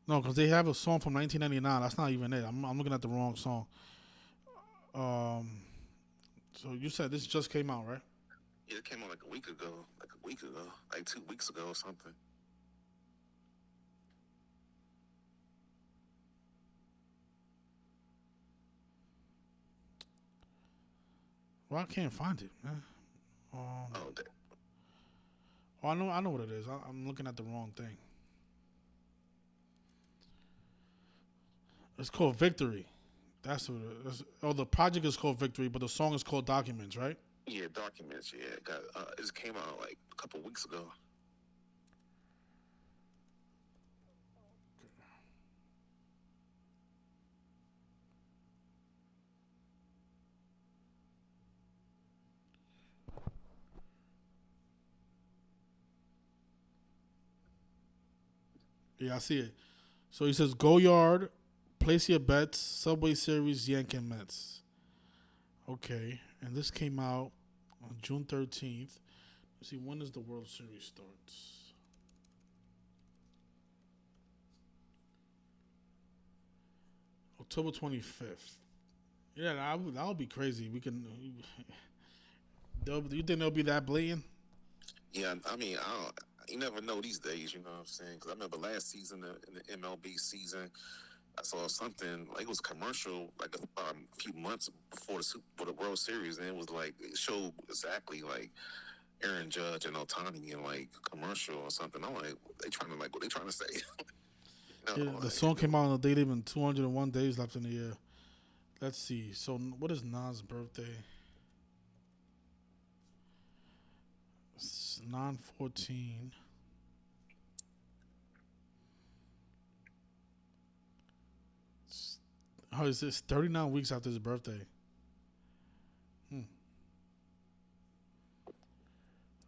No, because they have a song from 1999. That's not even it. I'm looking at the wrong song. So you said this just came out, right? Yeah, it came out like a week ago, like 2 weeks ago or something. Well, I can't find it, man. Oh, that, Oh, I know what it is. I'm looking at the wrong thing. It's called Victory. That's what it is. Oh, the project is called Victory, but the song is called Documents, right? yeah, documents. Yeah, it just came out like a couple weeks ago. Yeah, I see it. So he says, "Go yard, place your bets, Subway Series, Yankee Mets." Okay, and this came out on June 13th. Let's see, when does the World Series starts? October 25th. Yeah, that would be crazy. We can. You think they'll be that blatant? Yeah, I mean, you never know these days. You know what I'm saying? Because I remember last season in the MLB season, I saw something like it was a commercial like a few months before the World Series, and it was like it showed exactly like Aaron Judge and Otani in like a commercial or something. I'm like, what they trying to say? Yeah, the song came out on the date even 201 days left in the year. Let's see. So what is Nas' birthday? 9/14. Oh, is this 39 weeks after his birthday? Hmm.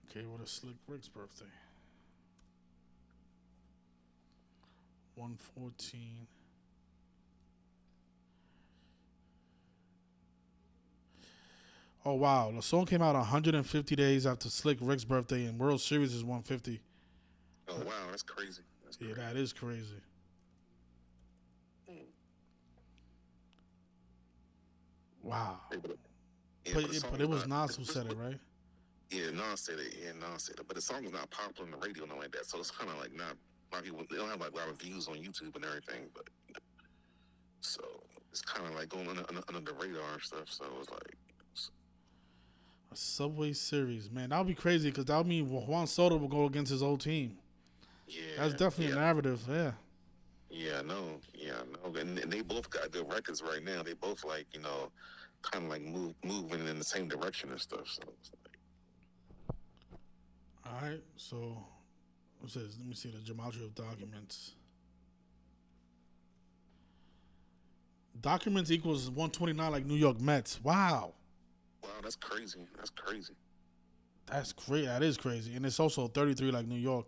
Okay, what is Slick Rick's birthday? 1/14. Oh wow, the song came out 150 days after Slick Rick's birthday, and World Series is 150. Oh wow, that's crazy. Yeah, that is crazy. Mm. Wow. Yeah, But it was Nas who said it, right? Yeah, Nas said it. Yeah, Nas said it. But the song was not popular on the radio, nothing like that. So it's kind of like not. A lot of people, they don't have like a lot of views on YouTube and everything. But so it's kind of like going under the radar and stuff. So it's like, A Subway Series, man, that would be crazy because that would mean Juan Soto will go against his old team. That's Yeah, definitely a yeah, narrative. Yeah. yeah. I know. Yeah, I know. And they both got good records right now. They both like kind of like moving in the same direction and stuff. So it's All right. So what's this? Let me see the gematria of documents. Documents equals 129 like New York Mets. Wow. wow, that's crazy. That's crazy. That's great. That is crazy. And it's also 33 like New York.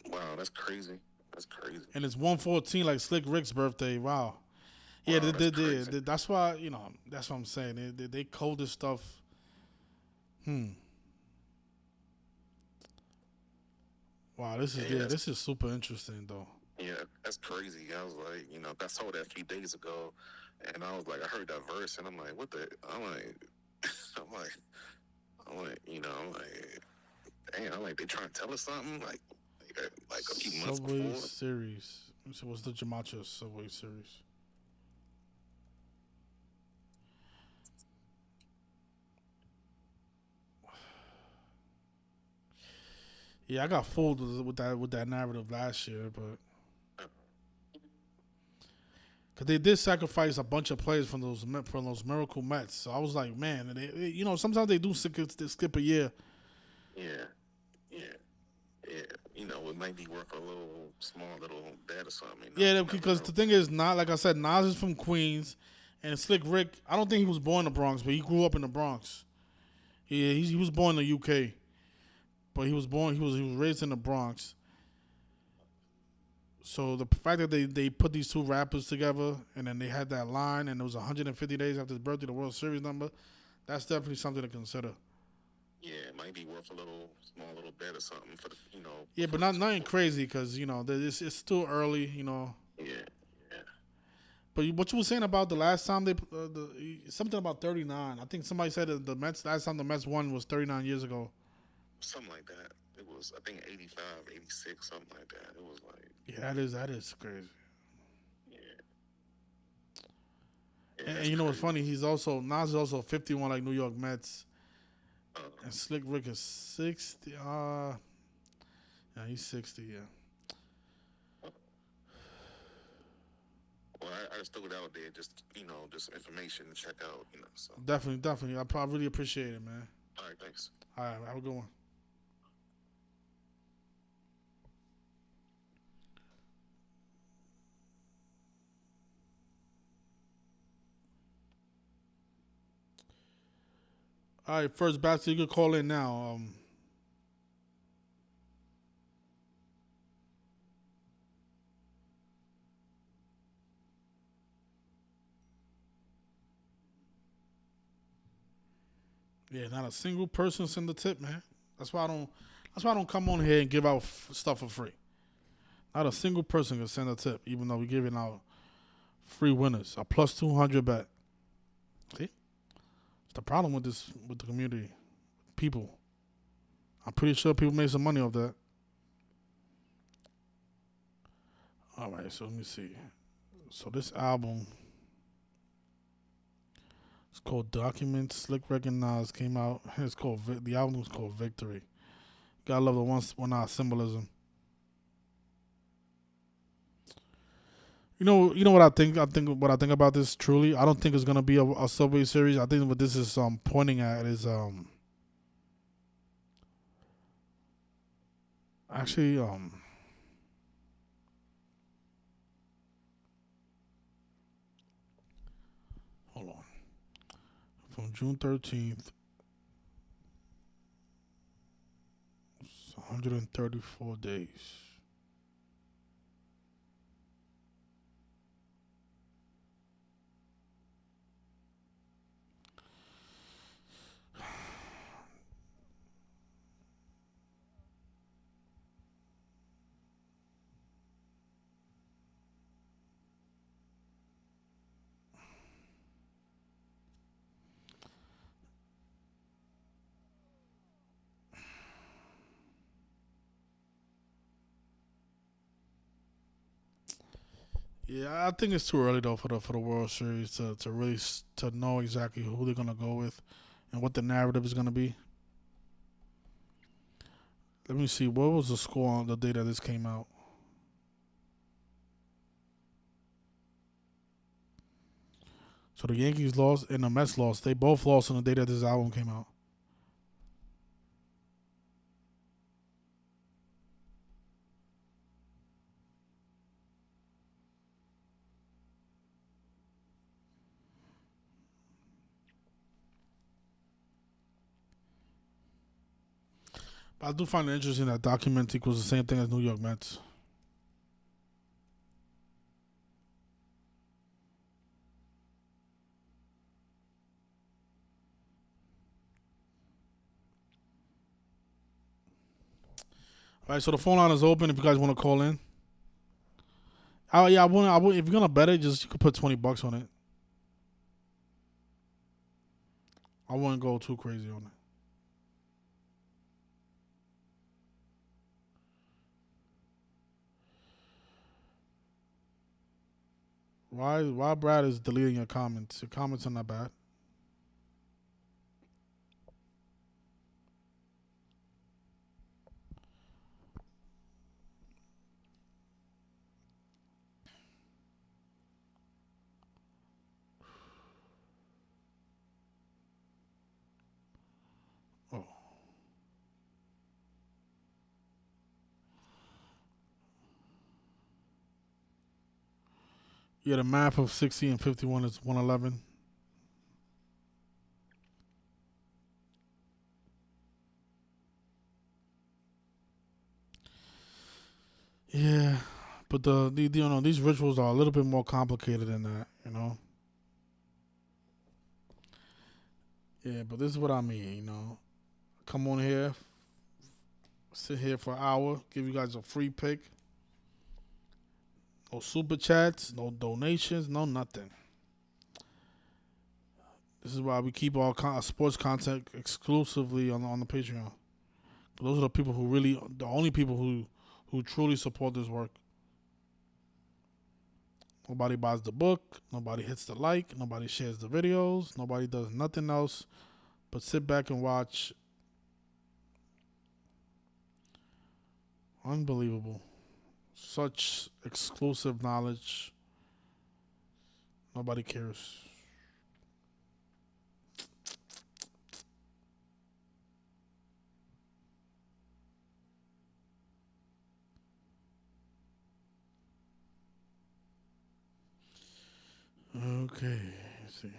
Wow, that's crazy. That's crazy. And it's 114 like Slick Rick's birthday. Wow. Yeah, Wow, that's crazy. that's why, that's what I'm saying. They code this stuff. Wow, Yeah, that's this is super interesting though. yeah, that's crazy. I was like, I saw that a few days ago, and I was like, I heard that verse, and I'm like, what the? I'm like, I'm like, I'm like, damn, I'm like, they trying to tell us something, like a few months Subway before. series. So what's the gematria Subway series? Yeah, I got fooled with that narrative last year, but because they did sacrifice a bunch of players from those miracle Mets, so I was like, man, and sometimes they do skip a year. Yeah, yeah, yeah. It might be worth a little small little bet or something. Yeah, You never because know. the thing is, not like I said, Nas is from Queens, and Slick Rick. I don't think he was born in the Bronx, but he grew up in the Bronx. He was born in the UK, but he was raised in the Bronx. So the fact that they put these two rappers together and then they had that line and it was 150 days after his birthday, the World Series number, that's definitely something to consider. Yeah, it might be worth a small little bet or something for the Yeah, but for not nothing crazy because it's still early. yeah, yeah. But what you were saying about the last time something about 39. I think somebody said that the Mets last time the Mets won was 39 years ago. Something like that. It was, I think, 85, 86, something like that. It was like, Yeah, that is crazy. yeah, yeah, And that's you know what's crazy. funny? Nas is also 51 like New York Mets, Uh, and Slick Rick is 60. Yeah, he's 60. Yeah. well, I just threw it out there, just information to check out, So, Definitely, definitely. I probably really appreciate it, man. all right, thanks. All right, have a good one. All right, first batch, you can call in now. Yeah, not a single person send a tip, man. That's why I don't. That's why I don't come on here and give out stuff for free. Not a single person can send a tip, even though we're giving out free winners. A plus 200 bet. See, it's the problem with the community. People. I'm pretty sure people made some money off that. All right, so let me see. So this album, it's called Documents. Slick Rick and Nas came out. It's called the album was called Victory. Gotta love the one symbolism. You know what I think. What I think about this. Truly, I don't think it's gonna be a Subway series. I think what this is pointing at is actually hold on, from June 13th, it's 134 days. Yeah, I think it's too early though for the World Series to really to know exactly who they're gonna go with and what the narrative is gonna be. Let me see. What was the score on the day that this came out? So the Yankees lost and the Mets lost. They both lost on the day that this album came out. But I do find it interesting that document equals the same thing as New York Mets. All right, so the phone line is open if you guys want to call in. Oh yeah, I want. If you're gonna bet it, just you could put $20 on it. I wouldn't go too crazy on it. Why Brad is deleting your comments? Your comments are not bad. Oh. Yeah, the math of 60 and 51 is 111. Yeah, but these rituals are a little bit more complicated than that, you know. Yeah, but this is what I mean, you know. Come on here, sit here for an hour, give you guys a free pick. No super chats, no donations, no nothing. This is why we keep our sports content exclusively on the Patreon. Those are the people who really, the only people who truly support this work. Nobody buys the book. Nobody hits the like. Nobody shares the videos. Nobody does nothing else but sit back and watch. Unbelievable. Such exclusive knowledge. Nobody cares. Okay, let's see.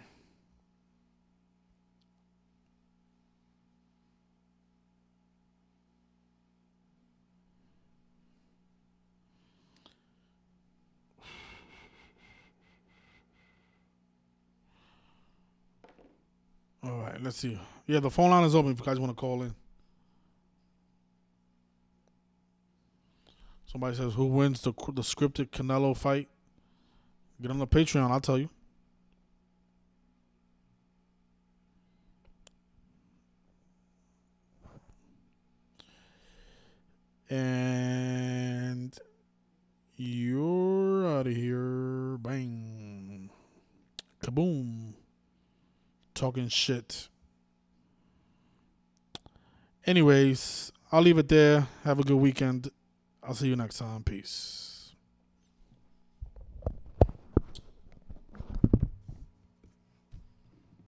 All right, let's see. Yeah, the phone line is open if you guys want to call in. Somebody says, who wins the scripted Canelo fight? Get on the Patreon, I'll tell you. And you're out of here. Bang. Kaboom. Talking shit. Anyways, I'll leave it there. Have a good weekend. I'll see you next time. Peace.